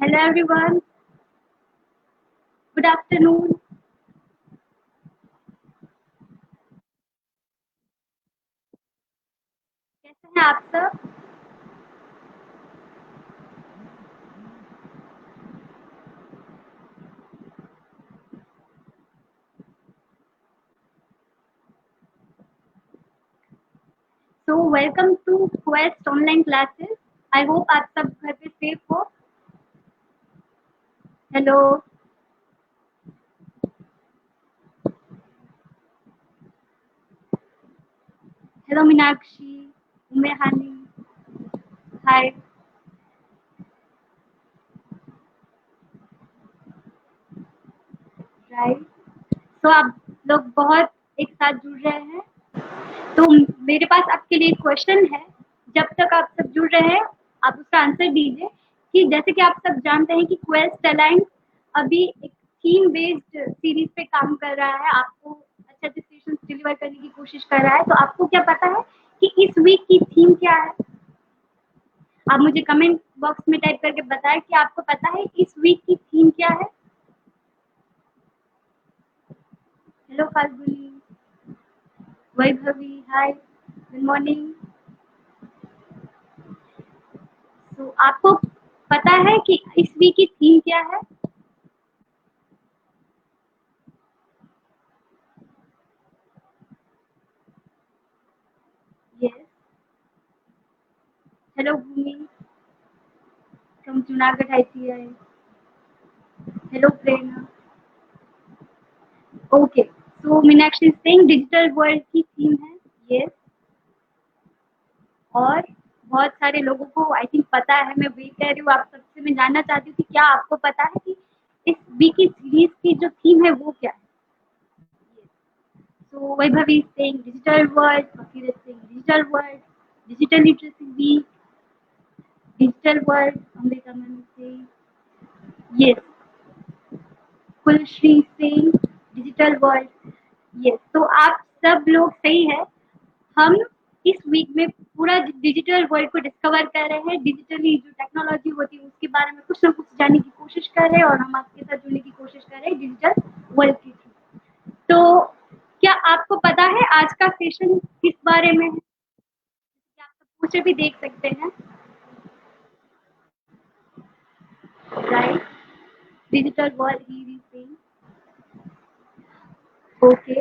Hello everyone, good afternoon. कैसे हैं आप सब? So welcome to Quest online classes. I hope आप सब घर पे सेफ हो. हेलो, हेलो मीनाक्षी, उमेहानी, हाय. राइट. तो आप लोग बहुत एक साथ जुड़ रहे हैं. तो मेरे पास आपके लिए एक क्वेश्चन है. जब तक आप सब जुड़ रहे हैं, आप उसका आंसर दीजिए. कि जैसे कि आप सब जानते हैं कि क्वेस्ट अलाइन अभी एक थीम बेस्ड सीरीज पे काम कर रहा है. आपको अच्छे अच्छे सेशंस डिलीवर करने की कोशिश कर रहा है. तो आपको क्या पता है कि इस वीक की थीम क्या है? आप मुझे कमेंट बॉक्स में टाइप करके बताएं कि आपको पता है इस वीक की थीम क्या है. हेलो फाल्गुनी, वैभवी, हाय, गुड मॉर्निंग. तो आपको पता है कि इस वीक की थीम क्या है? Yes. Hello Bhumi from Junagadh ITI. Hello Prerna. Okay. So Meenakshi Singh digital world की थीम है. यस. और बहुत सारे लोगों को आई थिंक पता है. मैं वही कह रही हूँ, आप सबसे मैं जानना चाहती हूँ कि क्या आपको पता है कि इस वीक की सीरीज की जो थीम है वो क्या है? So Vaibhavi is saying digital world, Fakir is saying digital world, digital literacy week, digital world, Amrita ma'am is saying yes, Kulshri is saying digital world, yes. तो आप सब लोग सही है. हम इस वीक में पूरा डिजिटल वर्ल्ड को डिस्कवर कर रहे हैं. डिजिटली जो टेक्नोलॉजी होती है उसके बारे में कुछ ना कुछ जानने की कोशिश कर रहे हैं और हम आपके साथ जुड़ने की कोशिश कर रहे हैं डिजिटल वर्ल्ड के थ्रू. तो क्या आपको पता है आज का सेशन किस बारे में है? क्या आप सब मुझे भी देख सकते हैं. राइट. डिजिटल वर्ल्ड ही रीसेइंग. ओके.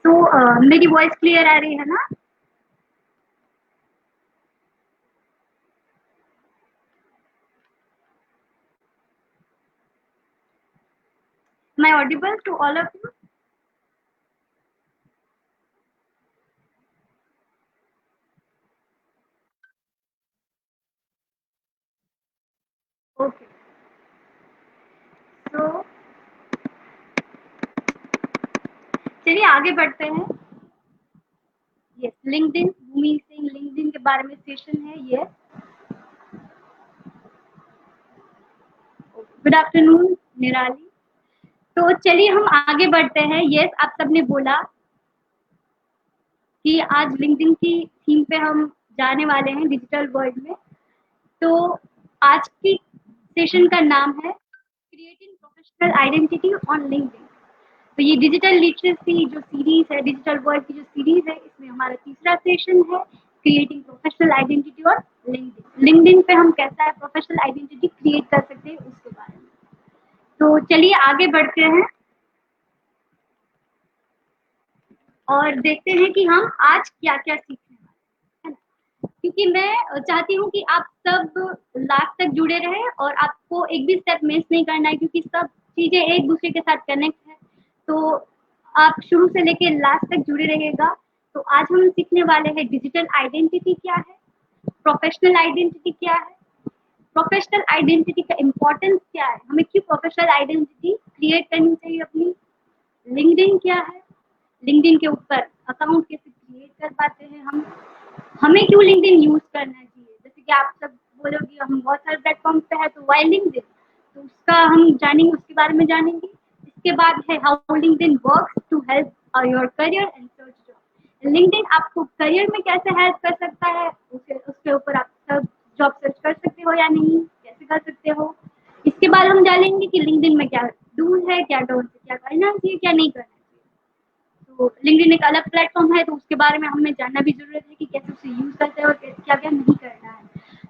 तो मेरी वॉइस क्लियर आ रही है ना? Am I audible to all of you? Okay. तो चलिए आगे बढ़ते हैं. यस, लिंक्डइन, भूमि सिंह लिंक्डइन के बारे में सेशन है. यस. गुड आफ्टरनून निराली. तो चलिए हम आगे बढ़ते हैं. यस, आप सबने बोला कि आज लिंक्डइन की थीम पे हम जाने वाले हैं डिजिटल वर्ल्ड में. तो आज की सेशन का नाम है creating professional identity on LinkedIn. तो ये डिजिटल लिटरेसी जो सीरीज है, डिजिटल वर्ल्ड की जो सीरीज है, इसमें हमारा तीसरा सेशन है क्रिएटिंग प्रोफेशनल आइडेंटिटी और लिंक्डइन. लिंक्डइन पे हम कैसा प्रोफेशनल आइडेंटिटी क्रिएट कर सकते हैं उसके बारे में. तो चलिए आगे बढ़ते हैं और देखते हैं कि हम आज क्या क्या सीखने वाले हैं. क्योंकि मैं चाहती हूँ कि आप सब लास्ट तक जुड़े रहें और आपको एक भी स्टेप मिस नहीं करना है क्योंकि सब चीजें एक दूसरे के साथ कनेक्ट है. तो आप शुरू से लेके लास्ट तक जुड़े रहिएगा. तो आज हम सीखने वाले हैं डिजिटल आइडेंटिटी क्या है, प्रोफेशनल आइडेंटिटी क्या है, प्रोफेशनल आइडेंटिटी का इम्पोर्टेंस क्या है, हमें क्यों प्रोफेशनल आइडेंटिटी क्रिएट करनी चाहिए अपनी, लिंक्डइन क्या है, लिंक्डइन के ऊपर अकाउंट कैसे क्रिएट कर पाते हैं हम, हमें क्यों लिंक्डइन यूज करना चाहिए. जैसे कि आप सब बोलोगे हम बहुत सारे प्लेटफॉर्म पे है तो वाई लिंक्डइन, तो उसका हम जानेंगे, उसके बारे में जानेंगे. इसके बाद है how LinkedIn works to help your career and search job. LinkedIn आपको करियर में कैसे हेल्प कर सकता है उसके ऊपर आप या नहीं, कैसे कर सकते हो। इसके बाद हम जानेंगे कि लिंक्डइन में क्या डूज है, क्या डोंट है, क्या करना चाहिए, क्या नहीं करना चाहिए। तो लिंक्डइन एक अलग प्लेटफॉर्म है, तो उसके बारे में हमें जानना भी जरूरत है कि कैसे उसे यूज करते हैं और क्या क्या नहीं करना है।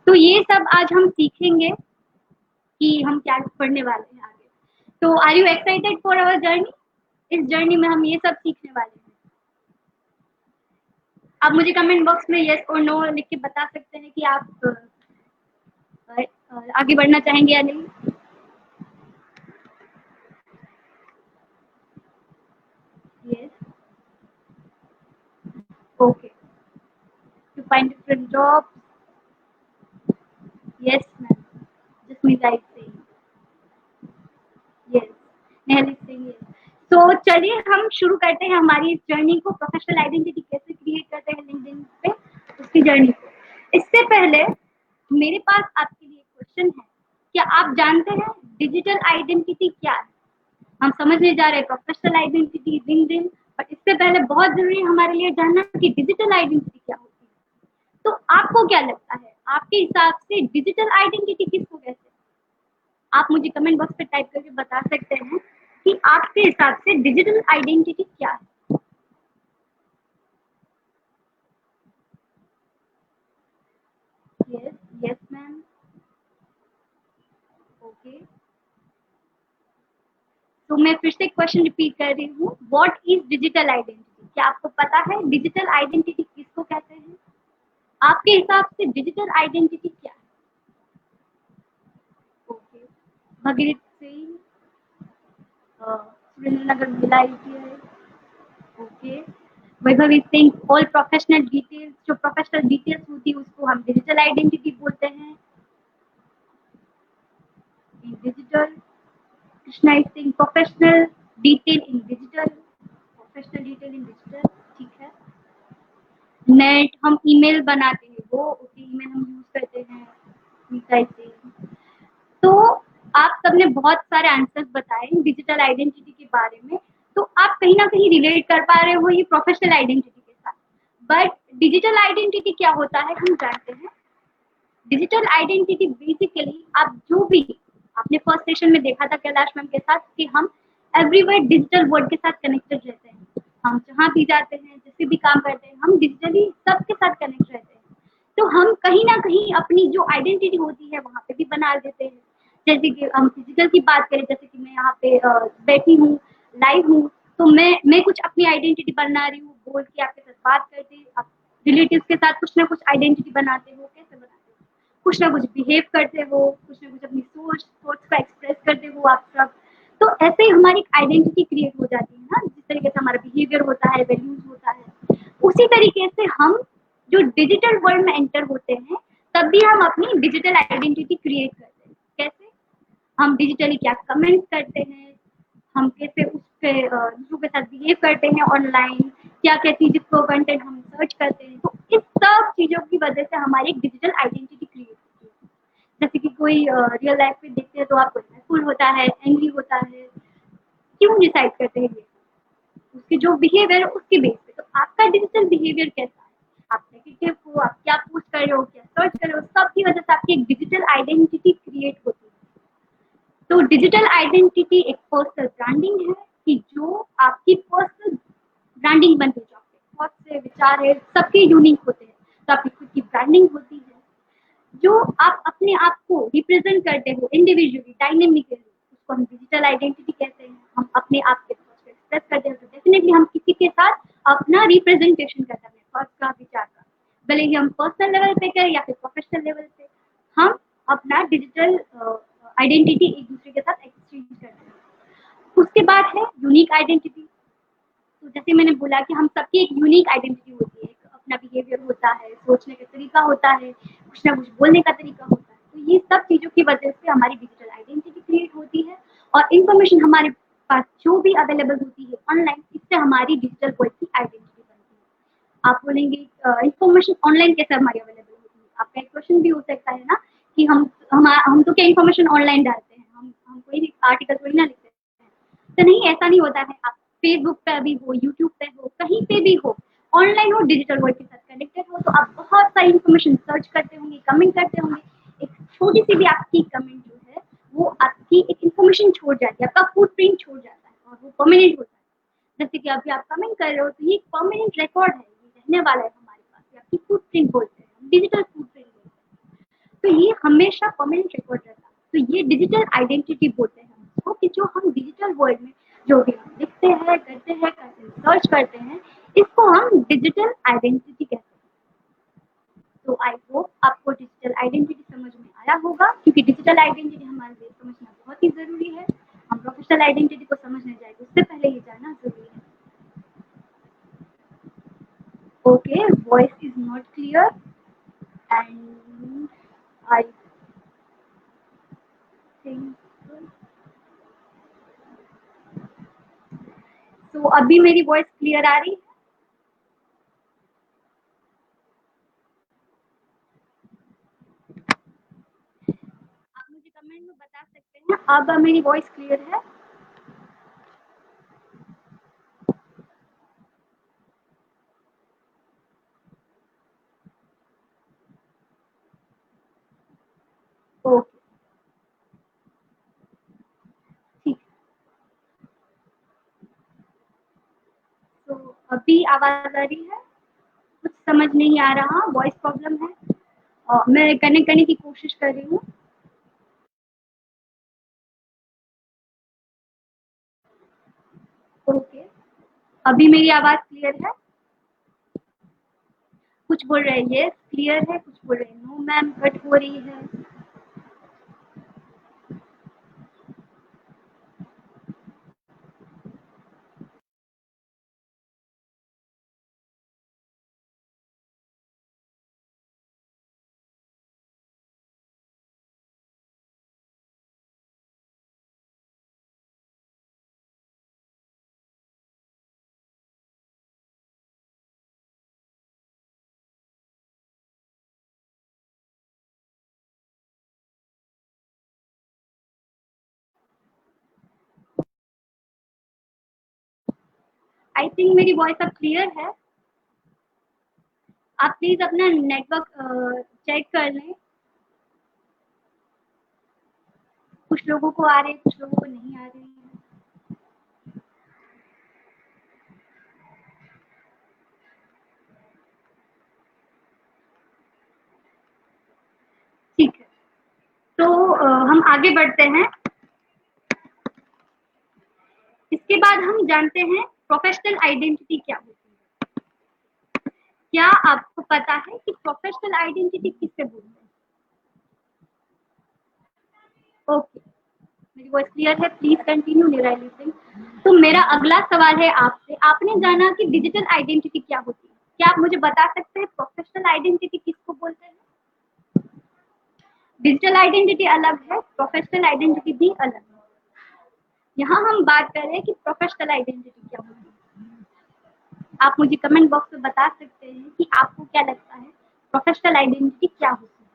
तो ये सब आज हम सीखेंगे कि हम क्या पढ़ने वाले हैं आगे। तो are you excited for our journey? इस जर्नी में हम ये सब सीखने वाले हैं। आप मुझे कमेंट बॉक्स में यस और नो लिख के बता सकते हैं कि आप आगे बढ़ना चाहेंगे या नहीं। Yes, okay. To find different job, yes ma'am, Jasmeet I saying yes, Nehal saying yes. तो चलिए हम शुरू करते हैं हमारी इस जर्नी को, प्रोफेशनल आइडेंटिटी कैसे क्रिएट करते हैं लिंक्डइन पे, उसकी जर्नी को। इससे पहले मेरे पास आपके लिए क्वेश्चन है, क्या आप जानते हैं डिजिटल आइडेंटिटी क्या है? हम समझने जा रहे हैं प्रोफेशनल आइडेंटिटी लिंक्डइन, बट इससे पहले बहुत जरूरी है हमारे लिए जानना कि डिजिटल आइडेंटिटी क्या होती है। तो आपको क्या लगता है, आपके हिसाब से डिजिटल आइडेंटिटी किसको कहते हैं? आप मुझे कमेंट बॉक्स पे टाइप करके बता सकते हैं कि आपके हिसाब से डिजिटल आइडेंटिटी क्या है। Yes, yes ma'am, okay. तो मैं फिर से क्वेश्चन रिपीट कर रही हूँ, व्हाट इज डिजिटल आइडेंटिटी? क्या आपको पता है डिजिटल आइडेंटिटी किसको कहते हैं? आपके हिसाब से डिजिटल आइडेंटिटी क्या है? ओके, भगीरथ सिंह, सुरेंद्र नगर जिला ITI, okay. Vaibhavi Singh, all professional details, जो प्रोफेशनल डिटेल्स होती है उसको हम डिजिटल आइडेंटिटी बोलते हैं, digital. Krishna Singh, professional detail in digital, professional detail in digital, ठीक है। नेट, हम ईमेल बनाते हैं वो, ओके, ईमेल हम यूज करते हैं, नीता सिंह। तो आप सबने बहुत सारे आंसर्स बताए डिजिटल आइडेंटिटी के बारे में, तो आप कहीं ना कहीं रिलेट कर पा रहे हो ये प्रोफेशनल आइडेंटिटी के साथ। बट डिजिटल आइडेंटिटी क्या होता है हम जानते हैं। डिजिटल आइडेंटिटी बेसिकली आप जो भी आपने फर्स्ट सेशन में देखा था कैलाश मैम के साथ कि हम एवरीवेयर डिजिटल वर्ल्ड के साथ कनेक्टेड रहते हैं। हम जहाँ भी जाते हैं, जैसे भी काम करते हैं, हम डिजिटली सबके साथ कनेक्ट रहते हैं। तो हम कहीं ना कहीं अपनी जो आइडेंटिटी होती है वहाँ पे भी बना देते हैं। जैसे कि हम फिजिकल की बात करें, जैसे कि मैं यहाँ पे बैठी हूँ, लाइव हूँ, तो मैं कुछ अपनी आइडेंटिटी बना रही हूँ, बोल के आपके साथ बात करते, आप रिलेटिव्स के साथ कुछ ना कुछ आइडेंटिटी बनाते हो, कैसे बनाते हो, कुछ ना कुछ बिहेव करते हो, कुछ ना कुछ अपनी सोच का एक्सप्रेस करते हो आप सब। तो ऐसे ही हमारी आइडेंटिटी क्रिएट हो जाती है ना, जिस तरीके से हमारा बिहेवियर होता है, वैल्यूज होता है, उसी तरीके से हम जो डिजिटल वर्ल्ड में एंटर होते हैं तब भी हम अपनी डिजिटल आइडेंटिटी क्रिएट करते हैं। कैसे? हम डिजिटली क्या कमेंट करते हैं, हम कैसे उस पे दूसरों के साथ बिहेव करते हैं ऑनलाइन, क्या क्या चीज़ को कंटेंट हम सर्च करते हैं, तो इस सब चीज़ों की वजह से हमारी एक डिजिटल आइडेंटिटी क्रिएट होती है। जैसे कि कोई रियल लाइफ में देखते हैं तो आप फुल होता है, एंग्री होता है, क्यों डिसाइड करते हैं ये? उसके जो बिहेवियर है उसके बेस पे। तो आपका डिजिटल बिहेवियर कैसा है, आप नेगेटिव हो, आप क्या पोस्ट कर रहे हो, क्या सर्च कर रहे हो, सब की वजह से आपकी एक डिजिटल आइडेंटिटी क्रिएट होती है। तो डिजिटल आइडेंटिटी एक पर्सनल ब्रांडिंग है कि जो आपकी पर्सनल ब्रांडिंग बनती है, जो आपके थॉट से विचार है सबके यूनिक होते हैं, तो आपकी खुद की ब्रांडिंग होती है। जो आप अपने आप को रिप्रेजेंट करते हो इंडिविजुअली, डायनेमिकली, उसको हम डिजिटल आइडेंटिटी कहते हैं। हम अपने आप के थॉट्स को एक्सप्रेस करते हैं, तो डेफिनेटली हम किसी के साथ अपना रिप्रेजेंटेशन करते हैं थॉट्स का, विचार का, भले ही हम पर्सनल लेवल पे करें या फिर प्रोफेशनल लेवल पे, हम अपना डिजिटल आइडेंटिटी एक दूसरे के साथ एक्सचेंज करते हैं। उसके बाद है यूनिक आइडेंटिटी। तो जैसे मैंने बोला कि हम सबकी एक यूनिक आइडेंटिटी होती है, एक अपना बिहेवियर होता है, सोचने का तरीका होता है, कुछ ना कुछ बोलने का तरीका होता है। तो ये सब चीज़ों की वजह से हमारी डिजिटल आइडेंटिटी क्रिएट होती है, और इन्फॉर्मेशन हमारे पास जो भी अवेलेबल होती है ऑनलाइन, इससे हमारी डिजिटल वर्ल्ड की आइडेंटिटी बनती है। आप बोलेंगे इन्फॉर्मेशन ऑनलाइन कैसे हमारी अवेलेबल होती है? आपका एक क्वेश्चन भी हो सकता है ना कि हम तो क्या इन्फॉर्मेशन ऑनलाइन डालते हैं, हम कोई आर्टिकल थोड़ी ना लिखते हैं। तो नहीं, ऐसा नहीं होता है। आप फेसबुक पे भी हो, यूट्यूब पे हो, कहीं पे भी हो, ऑनलाइन हो, डिजिटल वर्ल्ड के साथ कनेक्टेड हो, तो आप बहुत सारी इन्फॉर्मेशन सर्च करते होंगे, कमेंट करते होंगे, एक छोटी सी भी आपकी कमेंट जो है वो आपकी एक इन्फॉर्मेशन छोड़ जाती है, आपका फुटप्रिंट छोड़ जाता है और वो परमानेंट होता है। जैसे कि अभी आप कमेंट कर रहे हो तो ये एक परमानेंट रिकॉर्ड है, ये रहने वाला है हमारे पास, ये आपकी फुटप्रिंट बोलते हैं, डिजिटल फुटप्रिंट बोलते हैं। तो ये हमेशा परमानेंट रिकॉर्ड रहता है। तो ये डिजिटल आइडेंटिटी बोलते हैं हम इसको, कि जो हम डिजिटल वर्ल्ड में जो भी हम लिखते हैं, करते हैं, सर्च करते हैं, इसको हम डिजिटल आइडेंटिटी कहते हैं। तो आई होप आपको डिजिटल आइडेंटिटी समझ में आया होगा, क्योंकि डिजिटल आइडेंटिटी हमारे लिए समझना बहुत ही ज़रूरी है। हम प्रोफेशनल आइडेंटिटी को समझने जाएंगे उससे पहले ये जानना ज़रूरी है। Okay, voice is not clear and I think तो अभी मेरी वॉइस क्लियर आ रही है? आप मुझे कमेंट में बता सकते हैं अब मेरी वॉइस क्लियर है? ओके, ठीक। तो अभी आवाज़ आ रही है? कुछ समझ नहीं आ रहा, वॉइस प्रॉब्लम है और मैं कनेक्ट करने की कोशिश कर रही हूँ। ओके, अभी मेरी आवाज़ क्लियर है? कुछ बोल रहे हैं यस क्लियर है, कुछ बोल रहे हैं नो मैम कट हो रही है। आई थिंक मेरी वॉइस अब क्लियर है। आप प्लीज अपना नेटवर्क चेक कर लें। कुछ लोगों को आ रहे हैं, कुछ लोगों को नहीं आ रहे हैं। ठीक है, तो हम आगे बढ़ते हैं। इसके बाद हम जानते हैं प्रोफेशनल आइडेंटिटी क्या होती है। क्या आपको पता है कि प्रोफेशनल आइडेंटिटी किससे बोलते हैं? ओके, मेरी वॉइस क्लियर है, प्लीज कंटिन्यू निराई लिसनिंग। तो मेरा अगला सवाल है आपसे, आपने जाना कि डिजिटल आइडेंटिटी क्या होती है, क्या आप मुझे बता सकते हैं प्रोफेशनल आइडेंटिटी किसको बोलते हैं? डिजिटल आइडेंटिटी अलग है, प्रोफेशनल आइडेंटिटी भी अलग है। यहाँ हम बात कर रहे हैं कि प्रोफेशनल आइडेंटिटी क्या होती है। आप मुझे कमेंट बॉक्स में बता सकते हैं कि आपको क्या लगता है प्रोफेशनल आइडेंटिटी क्या होती है?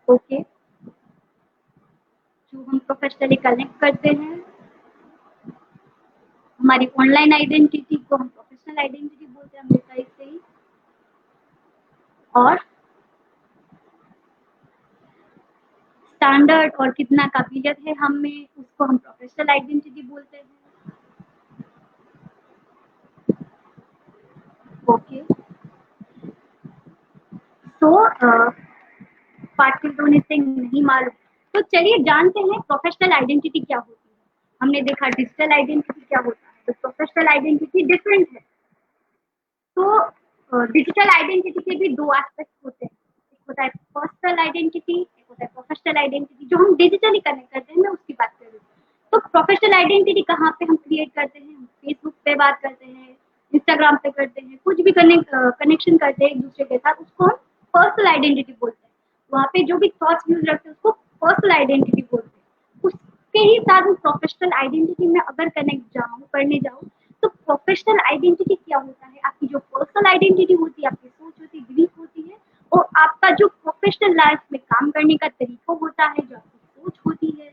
ओके, जो हम प्रोफेशनली कनेक्ट करते हैं, हमारी ऑनलाइन आइडेंटिटी को हम प्रोफेशनल आइडेंटिटी बोलते हैं, हमने कहा इससे ही। और स्टैंडर्ड और कितना काबिलियत है हम में, उसको हम प्रोफेशनल आइडेंटिटी बोलते हैं। ओके, तो पार्ट होने से नहीं मालूम, तो चलिए जानते हैं प्रोफेशनल आइडेंटिटी क्या होती है। हमने देखा डिजिटल आइडेंटिटी क्या होता है, तो प्रोफेशनल आइडेंटिटी डिफरेंट है। तो डिजिटल आइडेंटिटी के भी दो एस्पेक्ट होते हैं, एक होता है पर्सनल आइडेंटिटी, एक होता है प्रोफेशनल आइडेंटिटी। जो हम डिजिटली कनेक्ट करते हैं, मैं उसकी बात कर रही हूँ। तो प्रोफेशनल आइडेंटिटी कहाँ पे हम क्रिएट करते हैं? हम फेसबुक पे बात करते हैं, इंस्टाग्राम पे करते हैं, कुछ भी कनेक्शन करते हैं एक दूसरे के साथ, उसको हम पर्सनल आइडेंटिटी बोलते हैं। वहाँ पे जो भी थॉट्स व्यूज रखते हैं उसको पर्सनल आइडेंटिटी बोलते हैं। उसके ही साथ हम प्रोफेशनल आइडेंटिटी में अगर कनेक्ट जाऊँ करने जाऊँ, तो प्रोफेशनल आइडेंटिटी क्या होता है? आपकी जो पर्सनल आइडेंटिटी होती है, आपकी सोच होती है, बिलीफ होती है, और आपका जो प्रोफेशनल लाइफ में काम करने का तरीका होता है, जो आपकी सोच होती है,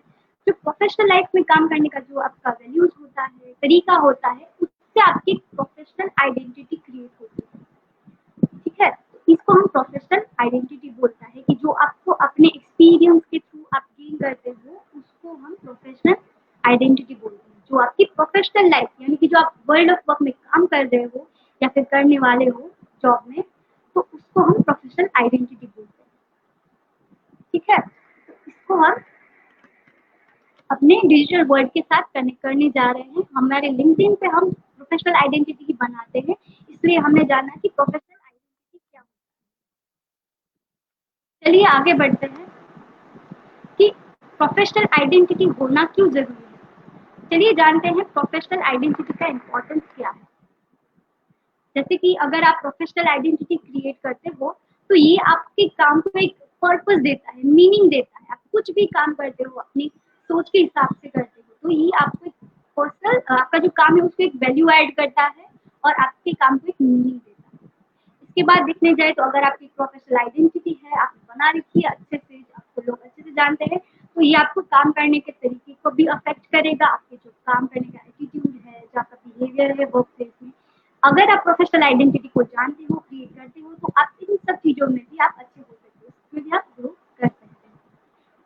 जो प्रोफेशनल लाइफ में काम करने का जो आपका वैल्यूज होता तरीका होता है उससे आपकी प्रोफेशनल आइडेंटिटी क्रिएट होती है। ठीक है, इसको हम प्रोफेशनल आइडेंटिटी बोलता है कि जो आपको अपने एक्सपीरियंस के थ्रू आप गेन करते हो उसको हम प्रोफेशनल आइडेंटिटी बोलते हैं। जो आपकी प्रोफेशनल लाइफ यानी कि जो आप वर्ल्ड ऑफ वर्क में काम कर रहे हो या फिर करने वाले हो जॉब में, तो उसको हम प्रोफेशनल आइडेंटिटी बोलते हैं। ठीक है, तो इसको हम अपने डिजिटल वर्ल्ड के साथ कनेक्ट करने जा रहे हैं। हमारे लिंक्डइन पे हम प्रोफेशनल आइडेंटिटी बनाते हैं, इसलिए हमने जाना कि प्रोफेशनल आइडेंटिटी क्या होती है। चलिए आगे बढ़ते हैं कि प्रोफेशनल आइडेंटिटी होना क्यों जरूरी है। चलिए जानते हैं प्रोफेशनल आइडेंटिटी का इम्पोर्टेंस क्या है। जैसे कि अगर आप प्रोफेशनल आइडेंटिटी क्रिएट करते हो तो ये आपके काम को एक पर्पस देता है, मीनिंग देता है। आप कुछ भी काम करते हो अपनी सोच के हिसाब से करते हो तो ये आपको एक पर्सनल आपका जो काम है उसको एक वैल्यू ऐड करता है और आपके काम को एक मीनिंग देता है। इसके बाद देखने जाए तो अगर आपकी प्रोफेशनल आइडेंटिटी है, आपने बना रखी है अच्छे से, आपको लोग अच्छे से जानते हैं, तो ये आपको काम करने के तरीके को भी अफेक्ट करेगा। आपके जो काम करने का एटीट्यूड है, जो आपका बिहेवियर है वर्क प्लेस में, अगर आप प्रोफेशनल आइडेंटिटी को जानते हो, क्रिएट करते हो, तो आप इन सब चीज़ों में भी आप अच्छे हो सकते हो, इसमें भी आप ग्रो कर सकते हैं।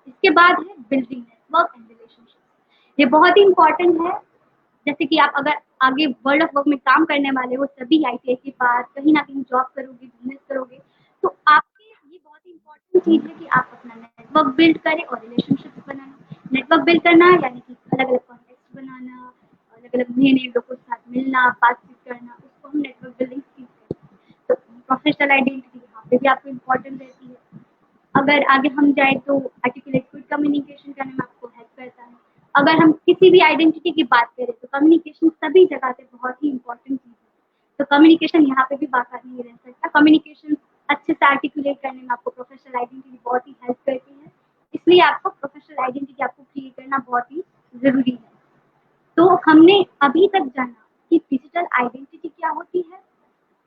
इसके बाद है बिल्डिंग नेटवर्क एंड रिलेशनशिप। ये बहुत ही इंपॉर्टेंट है। जैसे कि आप अगर आगे वर्ल्ड ऑफ वर्क में काम करने वाले हो, सभी आईटीआई के बाद कहीं ना कहीं जॉब करोगे, बिजनेस करोगे, तो आपके ये बहुत ही इंपॉर्टेंट चीज़ है कि आप अपना नेटवर्क बिल्ड करें और रिलेशनशिप बनाना। नेटवर्क बिल्ड करना यानी कि अलग अलग कॉन्टेक्ट बनाना, अलग अलग नए नए लोगों के साथ मिलना, बातचीत करना, उसको हम नेटवर्क बिल्डिंग सीखते हैं। तो प्रोफेशनल आइडेंटिटी यहाँ पे भी आपको इम्पोर्टेंट रहती है। अगर आगे हम जाए तो आर्टिकुलेट गुड कम्युनिकेशन करने में आपको हेल्प करता है। अगर हम किसी भी आइडेंटिटी की बात करें तो कम्युनिकेशन सभी जगह पे बहुत ही इंपॉर्टेंट चीज़ है। तो कम्युनिकेशन यहाँ पे भी बाका नहीं रह सकता। कम्युनिकेशन अच्छे से आर्टिकुलेट करने में आपको प्रोफेशनल आइडेंटिटी बहुत ही हेल्प करती है। इसलिए आपको प्रोफेशनल आइडेंटिटी आपको क्रिएट करना बहुत ही ज़रूरी है। तो हमने अभी तक जाना कि डिजिटल आइडेंटिटी क्या होती है,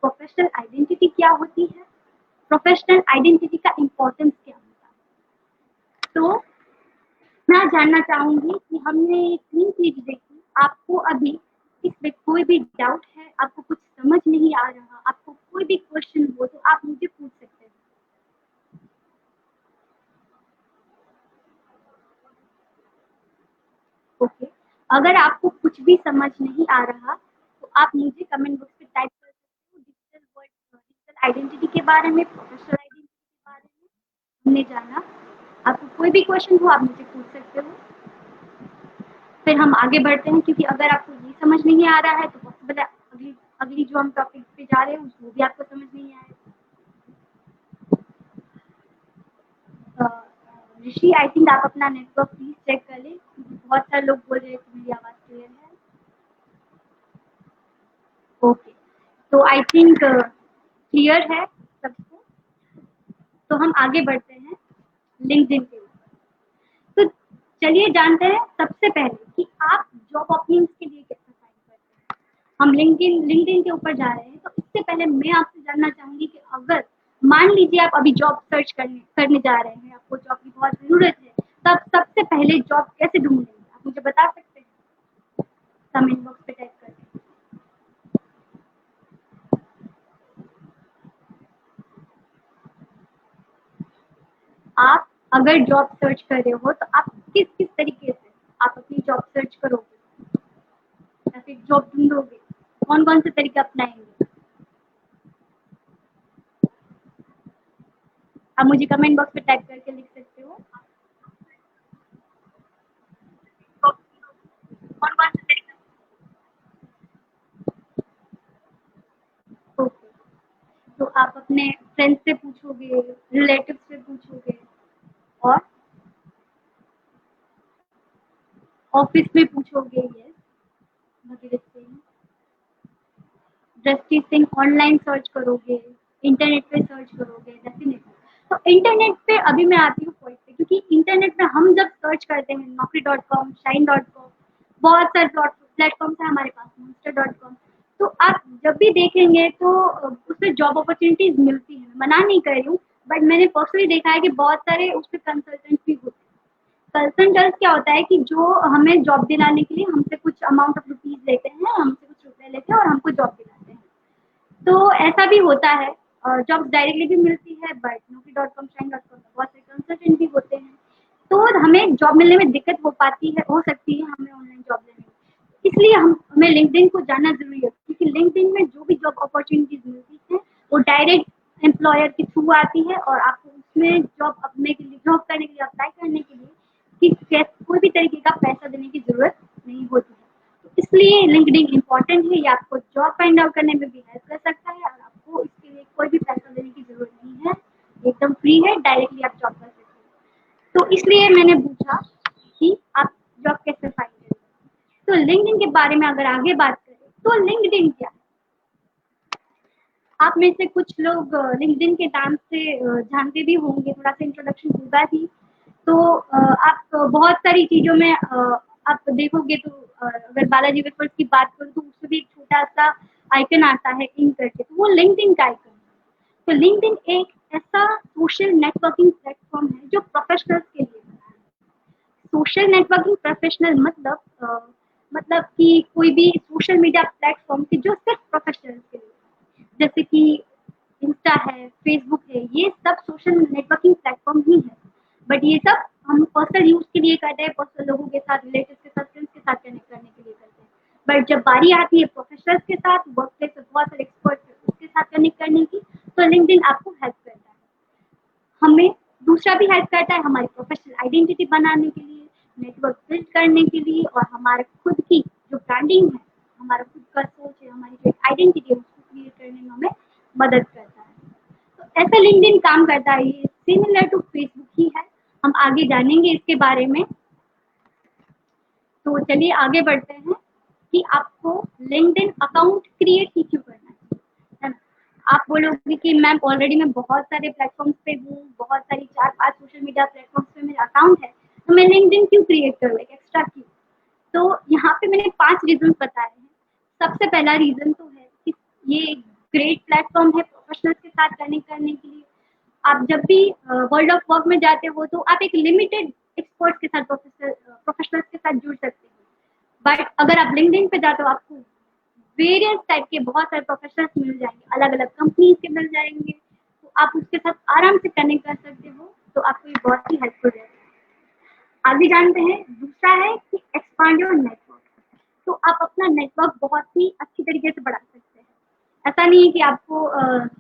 प्रोफेशनल आइडेंटिटी क्या होती है, प्रोफेशनल आइडेंटिटी का इम्पोर्टेंस क्या होता है। तो मैं जानना चाहूंगी कि हमने ये 3 चीज़ देखी, आपको अभी इसमें कोई भी डाउट है, आपको कुछ समझ नहीं आ रहा, आपको कोई भी क्वेश्चन हो तो आप मुझे पूछ सकते हैं। ओके, अगर आपको कुछ भी समझ नहीं आ रहा तो आप मुझे कमेंट बॉक्स में टाइप कर सकते हो। डिजिटल वर्ड, डिजिटल आइडेंटिटी के बारे में, प्रोफेशनल आइडेंटिटी के बारे में हमने जाना। आपको कोई भी क्वेश्चन हो आप मुझे पूछ सकते हो। फिर हम आगे बढ़ते हैं, क्योंकि अगर आपको ये समझ नहीं आ रहा है तो पॉसिबल है अगली अगली जो हम टॉपिक पे जा रहे हैं वो भी आपको समझ नहीं आएगा। अ, ऋषि, आई थिंक आप अपना नेटवर्क प्लीज चेक कर लें, क्योंकि बहुत सारे लोग बोल रहे हैं कि मेरी आवाज़ क्लियर है। ओके, तो आई थिंक क्लियर है सबको। तो हम आगे बढ़ते हैं लिंक्डइन के ऊपर। तो चलिए जानते हैं सबसे पहले कि आप जॉब ओपनिंग्स के लिए कैसे फाइंड करते हैं। हम लिंक्डइन लिंक्डइन के ऊपर जा रहे हैं, तो इससे पहले मैं आपसे जानना चाहूंगी कि अगर मान लीजिए आप अभी जॉब सर्च करने करने जा रहे हैं, आपको जॉब की बहुत ज़रूरत है, तब सबसे पहले जॉब कैसे ढूंढेंगे, आप मुझे बता सकते हैं कमेंट बॉक्स पे टाइप करके। आप अगर जॉब सर्च कर रहे हो तो आप किस किस तरीके से आप अपनी जॉब सर्च करोगे या फिर जॉब ढूंढोगे, कौन कौन से तरीके अपनाएंगे, आप मुझे कमेंट बॉक्स में टाइप करके लिख सकते हो। कौन कौन से तरीके। ओके, तो आप अपने फ्रेंड्स से पूछोगे, रिलेटिव से पूछोगे, और ऑफिस में पूछोगे, यस, बाकी देखते हैं। दृष्टि सिंह ऑनलाइन सर्च करोगे, इंटरनेट पे सर्च करोगे, डेफिनेटली। तो इंटरनेट पे अभी मैं आती हूँ पॉइंट पे, क्योंकि इंटरनेट पे हम जब सर्च करते हैं naukri.com, shine.com, बहुत सारे प्लेटफॉर्म्स है हमारे पास, monster.com, तो आप जब भी देखेंगे तो उसमें जॉब अपॉर्चुनिटीज मिलती है। मैं मना नहीं कर रही हूँ, बट मैंने पर्सनली देखा है कि बहुत सारे उस पर कंसल्टेंट भी होते हैं। कंसल्टेंट्स क्या होता है कि जो हमें जॉब दिलाने के लिए हमसे कुछ अमाउंट ऑफ रुपीज लेते हैं, हमसे कुछ रुपए लेते हैं और हमको जॉब दिलाते हैं। तो ऐसा भी होता है, जॉब डायरेक्टली भी मिलती है, बट naukri.com, shine.com में बहुत से कंसल्टेंट भी होते हैं। तो हमें जॉब मिलने में दिक्कत हो सकती है हमें ऑनलाइन जॉब लेने में। इसलिए हमें लिंक्डइन को जानना ज़रूरी है, क्योंकि लिंक्डइन में जो भी जॉब अपॉर्चुनिटीज़ मिलती हैं, वो डायरेक्ट एम्प्लॉयर के थ्रू आती है और आपको उसमें जॉब करने के लिए, अप्लाई करने के लिए कोई भी तरीके का पैसा देने की ज़रूरत नहीं होती है। तो इसलिए लिंक्डइन इम्पोर्टेंट है, ये आपको जॉब फाइंड आउट करने में भी हेल्प कर सकता है और आपको इसके लिए कोई भी पैसा देने की ज़रूरत नहीं है, एकदम फ्री है, डायरेक्टली आप जॉब कर सकते हैं। तो इसलिए मैंने पूछा कि आप जॉब कैसे फाइंड करें। तो लिंक्डइन के बारे में अगर आगे बात करें, तो लिंक्डइन क्या है? आप में से कुछ लोग लिंक्डइन के नाम से जानते भी होंगे, थोड़ा सा इंट्रोडक्शन होगा ही। तो आप बहुत सारी चीज़ों में आप देखोगे तो अगर बालाजी वेफर्स की बात करूँ तो उसमें भी एक छोटा-सा आइकन आता है इन करके, तो वो लिंक्डइन का आइकन है। तो लिंक्डइन एक ऐसा सोशल नेटवर्किंग प्लेटफ़ॉर्म है जो प्रोफेशनल्स के लिए बना है। सोशल नेटवर्किंग प्रोफेशनल मतलब कि कोई भी सोशल मीडिया प्लेटफ़ॉर्म के जो सिर्फ प्रोफेशनल्स के लिए, जैसे कि इंस्टा है, फेसबुक है, ये सब सोशल नेटवर्किंग प्लेटफ़ॉर्म ही है। बट ये सब हम पर्सनल यूज़ के लिए करते हैं, पर्सनल लोगों के साथ, रिलेटिव्स के साथ, फ्रेंड्स के साथ कनेक्ट करने के लिए करते हैं। बट जब बारी आती है प्रोफेशनल्स के साथ, वर्क प्लेस पे बहुत सारे एक्सपर्ट्स हैं, उसके साथ कनेक्ट करने की, तो लिंक्डइन आपको हेल्प करता है। हमें दूसरा भी हेल्प करता है हमारी प्रोफेशनल आइडेंटिटी बनाने के लिए, नेटवर्क बिल्ड करने के लिए और हमारे खुद की जो ब्रांडिंग है, हमारा खुद का सोच है, हमारी जो आइडेंटिटी है उसको क्रिएट करने में हमें मदद करता है। तो ऐसा लिंक्डइन काम करता है, ये सिमिलर टू फेसबुक ही है। हम आगे जानेंगे इसके बारे में। तो चलिए आगे बढ़ते हैं कि आपको लिंक्डइन अकाउंट क्रिएट ही क्यों करना है ना? आप बोलोगे कि मैम ऑलरेडी मैं बहुत सारे प्लेटफॉर्म्स पे हूँ, बहुत सारी 4-5 सोशल मीडिया प्लेटफॉर्म्स पे मेरा अकाउंट है, तो मैं लिंक्डइन क्यों क्रिएट करूँ, एक एक्स्ट्रा क्यों? तो यहाँ पे मैंने 5 रीज़न्स बताए हैं। सबसे पहला रीज़न तो है कि ये एक ग्रेट प्लेटफॉर्म है प्रोफेशनल्स के साथ कनेक्ट करने के लिए। आप जब भी वर्ल्ड ऑफ वर्क में जाते हो तो आप एक लिमिटेड एक्सपर्ट्स के साथ, प्रोफेशनल्स के साथ जुड़ सकते हो। बट अगर आप लिंक्डइन पे जाते हो, आपको वेरियस टाइप के बहुत सारे प्रोफेशनल्स मिल जाएंगे, अलग-अलग कंपनीज के मिल जाएंगे, तो आप उसके साथ आराम से कनेक्ट कर सकते हो, तो आपको ये बहुत ही हेल्पफुल रहेगा। आगे जानते हैं, दूसरा है कि एक्सपांड योर नेटवर्क। तो आप अपना नेटवर्क बहुत ही अच्छी तरीके से बढ़ा सकते हैं। ऐसा नहीं है कि आपको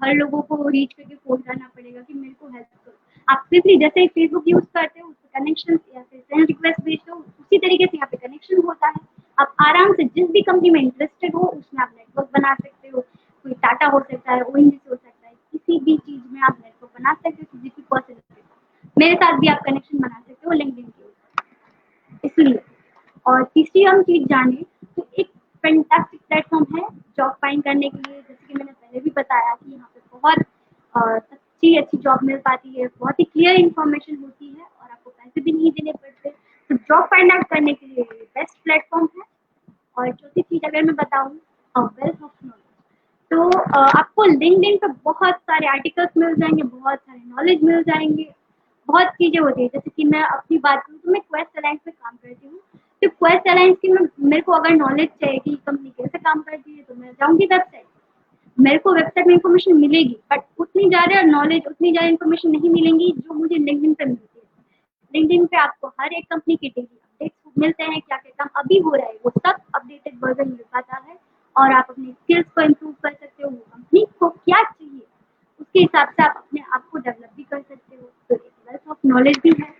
हर लोगों को रीच करके फ़ोन करना पड़ेगा कि मेरे को हेल्प करो। आप सिंपली जैसे फेसबुक यूज़ करते हो, उसपे कनेक्शन या फिर फ्रेंड रिक्वेस्ट भेजते हो, उसी तरीके से यहाँ पे कनेक्शन होता है। आप आराम से जिस भी कंपनी में इंटरेस्टेड हो, उसमें आप नेटवर्क बना सकते हो। कोई टाटा हो सकता है, ओएनजीसी हो सकता है, किसी भी चीज़ में आप नेटवर्क बना सकते हो किसी भी पर्सन के साथ। मेरे साथ भी आप कनेक्शन बना सकते हो लिंक्डइन के ऊपर। इसलिए और तीसरी हम चीज़ जाने तो एक फैंटास्टिक प्लेटफॉर्म है जॉब फाइंड करने के लिए। जैसे कि मैंने पहले भी बताया कि यहाँ पे बहुत अच्छी अच्छी जॉब मिल पाती है, बहुत ही क्लियर इन्फॉर्मेशन होती है और आपको पैसे भी नहीं देने पड़ते। तो जॉब फाइंड आउट करने के लिए ये बेस्ट प्लेटफॉर्म है। और चौथी चीज़ अगर मैं बताऊँ, वेल्थ ऑफ नॉलेज। तो आपको लिंक्डइन पे बहुत सारे आर्टिकल्स मिल जाएंगे, बहुत सारे नॉलेज मिल जाएंगे, बहुत चीज़ें होती है। जैसे कि मैं अपनी बात करूँ तो मैं क्वेस्ट अलायंस में काम करती हूँ। तो क्वेस्ट अलायंस की मेरे को अगर नॉलेज चाहिए कि कंपनी कैसे काम करती है, तो मैं जाऊँगी वेबसाइट, मेरे को वेबसाइट में इन्फॉर्मेशन मिलेगी, बट उतनी ज़्यादा नॉलेज, उतनी ज़्यादा इन्फॉर्मेशन नहीं मिलेंगी जो मुझे लिंक्डइन पे मिलती है। लिंक्डइन पे आपको हर एक कंपनी के डेली अपडेट्स मिलते हैं, क्या क्या काम अभी हो रहा है वो सब अपडेटेड वर्जन मिल पाता है और आप अपनी स्किल्स को इम्प्रूव कर सकते हो। वो कंपनी को क्या चाहिए उसके हिसाब से आप अपने आप को डेवलप भी कर सकते हो। तो एक वेल्थ ऑफ नॉलेज भी है।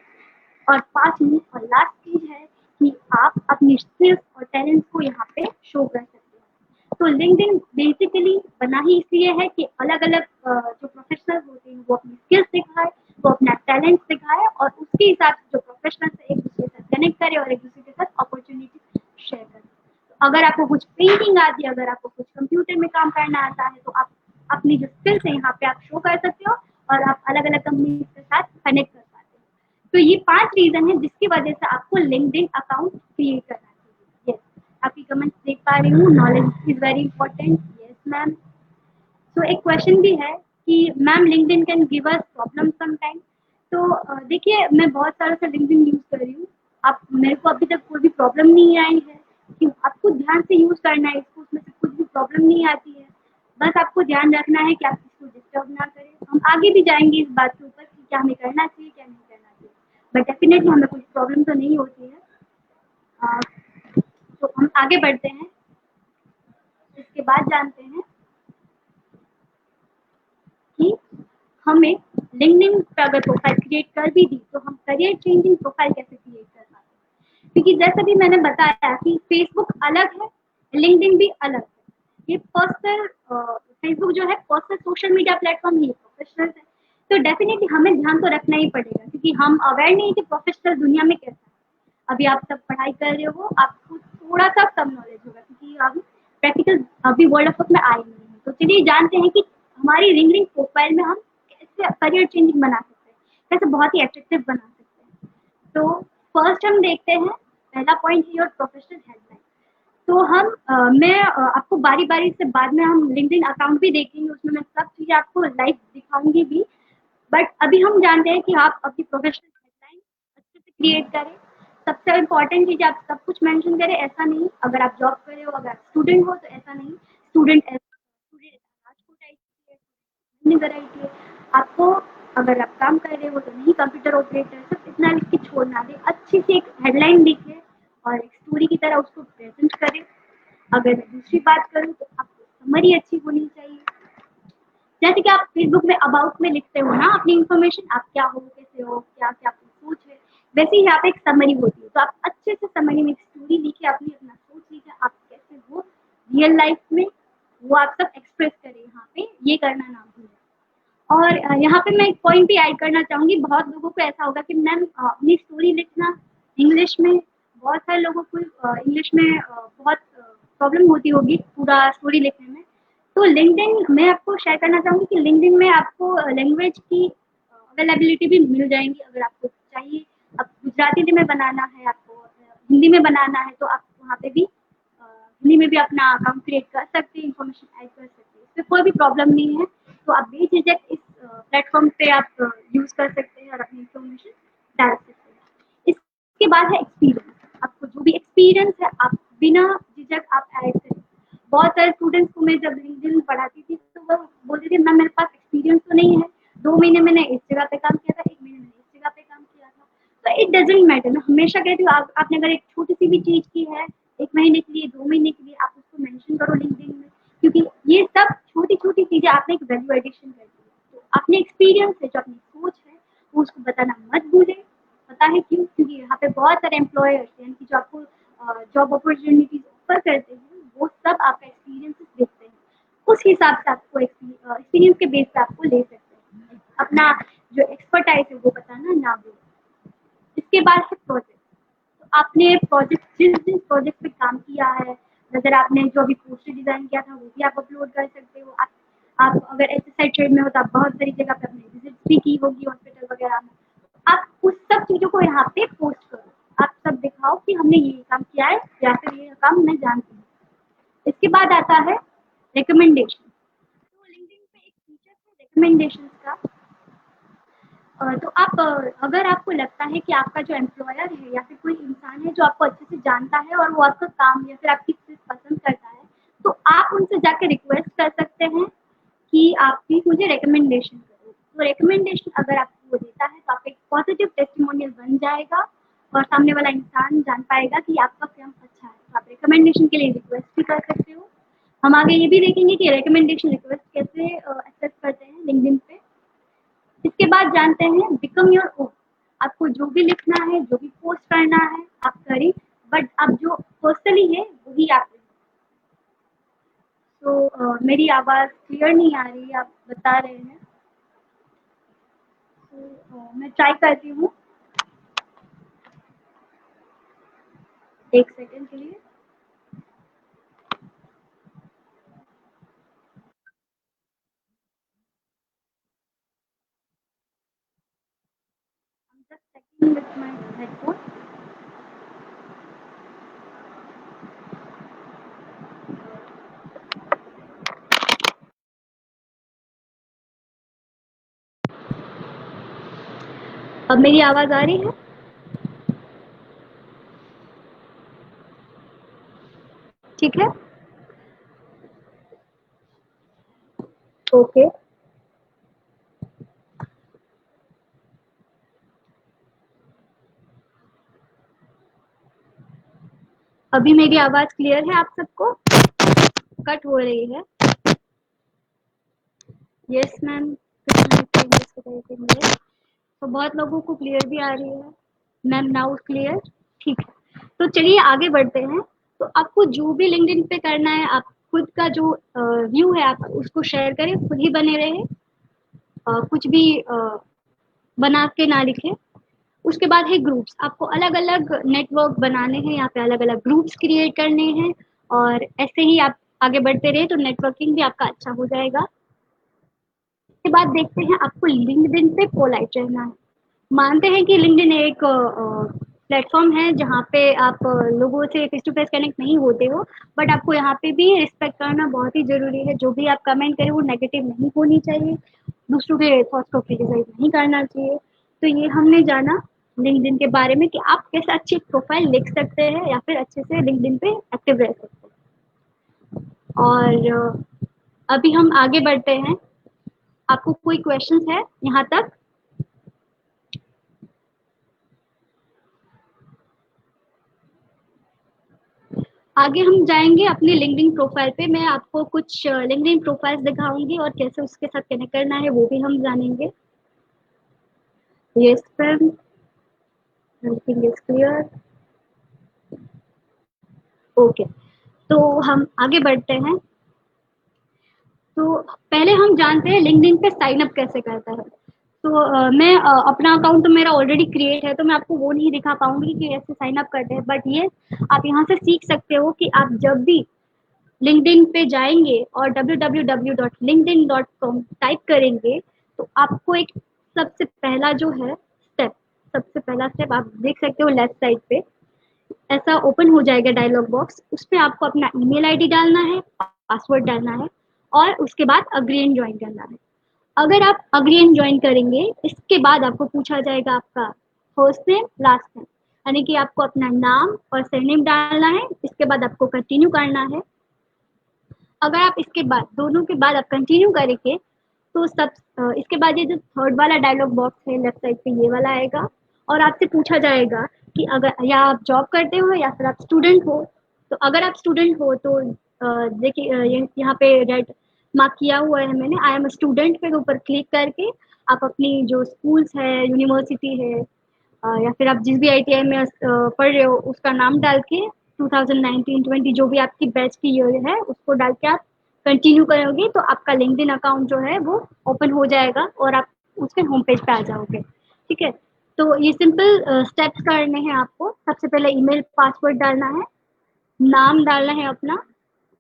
और 5वीं और लास्ट चीज़ है कि आप अपनी स्किल्स और टैलेंट्स को यहाँ पे शो कर सकते हो। तो लिंक्डइन बेसिकली बना ही इसलिए है कि अलग-अलग जो प्रोफेशनल होते हैं वो अपनी स्किल्स दिखाएँ, वो अपना टैलेंट दिखाएँ और उसके हिसाब से जो प्रोफेशनल्स हैं एक-दूसरे के साथ कनेक्ट करें और एक-दूसरे के साथ अपॉर्च्युनिटी शेयर करें। तो अगर आपको कुछ पेंटिंग आती है, अगर आपको कुछ कंप्यूटर में काम करना आता है, तो आप अपनी जो स्किल्स है यहाँ पे आप शो कर सकते हो और आप अलग-अलग कंपनीज़ के साथ कनेक्ट कर पाते हो। तो ये 5 रीज़न है जिसकी वजह से आपको लिंक्डइन अकाउंट क्रिएट करना चाहिए। यस, आपकी कमेंट्स देख पा रही हूँ, knowledge is very important. Yes ma'am. तो एक क्वेश्चन भी है कि ma'am LinkedIn can give us problem sometime. तो देखिए मैं बहुत सालों से लिंक्डइन यूज़ कर रही हूँ। आप मेरे को अभी तक कोई भी प्रॉब्लम नहीं आई है कि आपको ध्यान से यूज़ करना है इसको, उसमें से कुछ भी प्रॉब्लम नहीं आती है। बस आपको ध्यान रखना है कि आप किसी को डिस्टर्ब ना करें। हम आगे भी जाएँगे इस बात के ऊपर कि क्या हमें करना चाहिए, क्या नहीं करना चाहिए। बट डेफ़िनेटली हमें कुछ प्रॉब्लम तो नहीं होती है। अ, तो हम आगे बढ़ते हैं। इसके बाद जानते हैं कि हमें लिंक्डइन पे अगर प्रोफाइल क्रिएट कर भी दी तो हम करियर चेंजिंग प्रोफाइल कैसे क्रिएट कर पाते हैं, क्योंकि जैसा भी मैंने बताया कि फेसबुक अलग है, लिंक्डइन भी अलग है। ये पर्सनल फेसबुक जो है पर्सनल सोशल मीडिया प्लेटफॉर्म ही है, प्रोफेशनल है। तो डेफिनेटली हमें ध्यान तो रखना ही पड़ेगा क्योंकि हम अवेयर नहीं है कि प्रोफेशनल दुनिया में कैसा है। अभी आप सब पढ़ाई कर रहे हो, आपको थोड़ा सा कम नॉलेज होगा क्योंकि अब प्रैक्टिकल अभी वर्ल्ड ऑफ वर्क में आए नहीं है। तो चलिए जानते हैं कि हमारी लिंक्डइन प्रोफाइल में हम कैसे करियर चेंजिंग बना सकते हैं, कैसे बहुत ही अट्रैक्टिव बना सकते हैं। तो फर्स्ट हम देखते हैं, पहला पॉइंट है योर प्रोफेशनल हेडलाइन। तो मैं आपको बारी-बारी से बाद में हम लिंक्डइन अकाउंट भी देखेंगे, उसमें मैं सब चीज़ें आपको लाइव दिखाऊँगी भी। बट अभी हम जानते हैं कि आप अपनी प्रोफेशनल हेडलाइन अच्छे से क्रिएट करें। सबसे इम्पोर्टेंट चीज़ आप सब कुछ मेंशन करें, ऐसा नहीं अगर आप जॉब कर रहे हो, अगर आप स्टूडेंट हो तो ऐसा नहीं, स्टूडेंट राजकोट आईटीआई नगर आईटीआई आपको अगर आप काम कर रहे हो तो नहीं कंप्यूटर ऑपरेटर, सिर्फ इतना लिख के छोड़ना दें, अच्छी सी एक हेडलाइन लिखें और एक स्टोरी की तरह उसको प्रेज़ेंट करें। अगर मैं दूसरी बात करूँ तो आपकी समरी अच्छी होनी चाहिए। जैसे कि आप फेसबुक में अबाउट में लिखते हो ना अपनी इन्फॉर्मेशन, आप क्या हो, कैसे हो, क्या-क्या आपकी सोच है, वैसे ही यहाँ पे एक समरी होती है। तो आप अच्छे से समरी में एक स्टोरी लिखिए, अपना सोच लिखिए, आप कैसे हो रियल लाइफ में, वो आप सब एक्सप्रेस करें यहाँ पे, ये करना ना भूलें। और यहाँ पे मैं एक पॉइंट भी ऐड करना चाहूँगी, बहुत लोगों को ऐसा होगा कि मैम अपनी स्टोरी लिखना इंग्लिश में, बहुत सारे लोगों को इंग्लिश में बहुत प्रॉब्लम होती होगी पूरा स्टोरी लिखने में। तो लिंक्डइन मैं आपको शेयर करना चाहूँगी कि लिंक्डइन में आपको लैंग्वेज की अवेलेबिलिटी भी मिल जाएँगी अगर आपको चाहिए। अब गुजराती में बनाना है आपको, हिंदी में बनाना है तो आप वहाँ पे भी हिंदी में भी अपना अकाउंट क्रिएट कर सकते हैं, इन्फॉर्मेशन ऐड कर सकते हैं। इसमें कोई भी प्रॉब्लम नहीं है। तो आप बेझिझक इस प्लेटफ़ॉर्म पे आप यूज़ कर सकते हैं और अपनी इन्फॉर्मेशन डाल सकते हैं। इसके बाद है एक्सपीरियंस। आपको जो भी एक्सपीरियंस है आप बिना झिझक आप ऐड करें। बहुत सारे स्टूडेंट्स को मैं जब लिंक्डइन पढ़ाती थी तो वो बोलते थे मैम मेरे पास एक्सपीरियंस तो नहीं है। 2 महीने मैंने इस जगह पे काम किया था, 1 महीने मैंने इस जगह पे काम किया था। तो इट डज़न्ट मैटर, मैं हमेशा कहती हूँ आप आपने अगर एक छोटी-सी भी चीज़ की है, 1 महीने के लिए, 2 महीने के लिए आप उसको मेंशन करो लिंक्डइन में, क्योंकि ये सब छोटी-छोटी चीज़ें आपने एक वैल्यू एडिशन कर दी है। तो अपने एक्सपीरियंस है, जो अपनी सोच है, वो उसको बताना मत भूलें। पता है क्यों? क्योंकि यहाँ पे बहुत सारे एम्प्लॉयर्स यानी कि जो आपको जॉब अपॉर्च्युनिटीज़ ऑफ़र करते हैं, वो सब आपका एक्सपीरियंसेस देखते हैं। उस हिसाब से आपको एक्सपीरियंस के बेस पे आपको ले सकते हैं। अपना जो एक्सपर्टाइज़ है वो बताना ना भूलें। इसके बाद है प्रोजेक्ट। तो आपने प्रोजेक्ट जिस प्रोजेक्ट पे काम किया है, अगर आपने जो अभी पोस्टर डिज़ाइन किया था वो भी आप अपलोड कर सकते हो। आप अगर एसएसआई ट्रेड में हो तो आप बहुत सारी जगह पे अपनी विज़िट भी की होगी हॉस्पिटल वगैरह में। आप उस सब चीज़ों को यहाँ पे पोस्ट करो। आप सब दिखाओ कि हमने ये काम किया है या फिर ये काम मैं जानती हूँ। इसके बाद आता है रिकमेंडेशन। तो लिंक्डइन पे एक फीचर है रिकमेंडेशंस का। तो आप अगर आपको लगता है कि आपका जो एम्प्लॉयर है या फिर कोई इंसान है जो आपको अच्छे से जानता है और वो आपका काम या फिर आपकी चीज़ पसंद करता है, तो आप उनसे जाके रिक्वेस्ट कर सकते हैं कि आप प्लीज़ मुझे रिकमेंडेशन करो। तो रिकमेंडेशन अगर आपको वो देता है तो आपका एक पॉजिटिव टेस्टिमोनियल बन जाएगा और सामने वाला इंसान जान पाएगा कि आपका काम अच्छा है। तो आप रिकमेंडेशन के लिए रिक्वेस्ट भी कर सकते हो। हम आगे ये भी देखेंगे कि रिकमेंडेशन रिक्वेस्ट कैसे एक्सेप्ट करते हैं लिंक्डइन पे। इसके बाद जानते हैं बिकम योर ओन। आपको जो भी लिखना है, जो भी पोस्ट करना है, आप करें, बट अब जो पर्सनली है वही आप लिखें। तो मेरी आवाज़ क्लियर नहीं आ रही है, आप बता रहे हैं। तो मैं ट्राई करती हूँ, 1 सेकंड के लिए। I'm just checking with my headphone. अब मेरी आवाज आ रही है? ठीक है। ओके। अभी मेरी आवाज क्लियर है आप सबको? कट हो रही है? Yes ma'am. तो बहुत लोगों को क्लियर भी आ रही है। Ma'am now clear? ठीक है। तो चलिए आगे बढ़ते हैं। तो आपको जो भी लिंक्डइन पे करना है, आप खुद का जो व्यू है आप उसको शेयर करें, खुद ही बने रहे। कुछ भी बना के ना लिखें। उसके बाद है ग्रुप्स। आपको अलग अलग नेटवर्क बनाने हैं, यहाँ पे अलग अलग ग्रुप्स क्रिएट करने हैं, और ऐसे ही आप आगे बढ़ते रहे तो नेटवर्किंग भी आपका अच्छा हो जाएगा। उसके बाद देखते हैं आपको लिंक्डइन पे पोलाइट रहना है। मानते हैं कि लिंक्डइन एक प्लेटफॉर्म है जहाँ पे आप लोगों से फेस टू फेस कनेक्ट नहीं होते हो, बट आपको यहाँ पे भी रिस्पेक्ट करना बहुत ही ज़रूरी है। जो भी आप कमेंट करें वो नेगेटिव नहीं होनी चाहिए, दूसरों के थॉट्स को क्रिटिसाइज नहीं करना चाहिए। तो ये हमने जाना लिंक्डइन के बारे में कि आप कैसे अच्छी प्रोफाइल लिख सकते हैं या फिर अच्छे से लिंक्डइन पे एक्टिव रह सकते हैं। और अभी हम आगे बढ़ते हैं। आपको कोई क्वेश्चन है यहाँ तक? आगे हम जाएंगे अपनी लिंक्डइन प्रोफाइल पे। मैं आपको कुछ लिंक्डइन प्रोफाइल्स दिखाऊंगी और कैसे उसके साथ कनेक्ट करना है वो भी हम जानेंगे। Yes ma'am, everything is clear. Okay. तो हम आगे बढ़ते हैं। तो पहले हम जानते हैं लिंक्डइन पे साइन अप कैसे करता है। तो मैं अपना अकाउंट तो मेरा ऑलरेडी क्रिएट है, तो मैं आपको वो नहीं दिखा पाऊंगी कि ऐसे साइन अप करते हैं, बट ये आप यहाँ से सीख सकते हो कि आप जब भी लिंक्डइन पे जाएंगे और www.linkedin.com टाइप करेंगे तो आपको एक सबसे पहला जो है स्टेप, सबसे पहला स्टेप आप देख सकते हो लेफ्ट साइड पे ऐसा ओपन हो जाएगा डायलॉग बॉक्स। उसमें आपको अपना ईमेल आईडी डालना है, पासवर्ड डालना है, और उसके बाद अग्री एंड ज्वाइन करना है। अगर आप अग्री एंड ज्वाइन करेंगे, इसके बाद आपको पूछा जाएगा आपका फर्स्ट नेम लास्ट नेम, यानी कि आपको अपना नाम और सरनेम डालना है। इसके बाद आपको कंटिन्यू करना है। अगर आप इसके बाद दोनों के बाद आप कंटिन्यू करेंगे तो इसके बाद ये जो थर्ड वाला डायलॉग बॉक्स है लेफ्ट साइड पे ये वाला आएगा, और आपसे पूछा जाएगा कि अगर या आप जॉब करते हो या फिर आप स्टूडेंट हो। तो अगर आप स्टूडेंट हो तो देखिए यहाँ पे रेड मार्क किया हुआ है मैंने, आई एम स्टूडेंट पे ऊपर क्लिक करके आप अपनी जो स्कूल्स है, यूनिवर्सिटी है, या फिर आप जिस भी आईटीआई में पढ़ रहे हो उसका नाम डाल के 2019-20 जो भी आपकी बैच की ईयर है उसको डाल के आप कंटिन्यू करोगे तो आपका लिंक्डइन अकाउंट जो है वो ओपन हो जाएगा और आप उसके होम पेज पे आ जाओगे। ठीक है। तो ये सिंपल स्टेप्स करने हैं आपको। सबसे पहले ईमेल पासवर्ड डालना है, नाम डालना है अपना,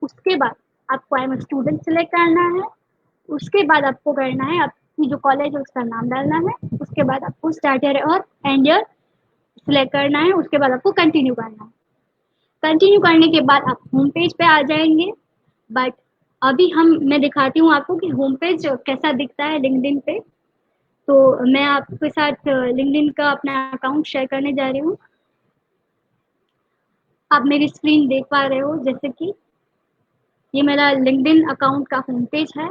उसके बाद आपको आई एम स्टूडेंट सेलेक्ट करना है, उसके बाद आपको करना है आपकी जो कॉलेज है उसका नाम डालना है, उसके बाद आपको स्टार्ट ईयर और एंड ईयर सिलेक्ट करना है, उसके बाद आपको कंटिन्यू करना है। कंटिन्यू करने के बाद आप होम पेज पे आ जाएंगे। बट अभी मैं दिखाती हूँ आपको कि होम पेज कैसा दिखता है लिंक्डइन पे। तो मैं आपके साथ लिंक्डइन का अपना अकाउंट शेयर करने जा रही हूँ। आप मेरी स्क्रीन देख पा रहे हो जैसे कि ये मेरा लिंक्डइन अकाउंट का होम पेज है।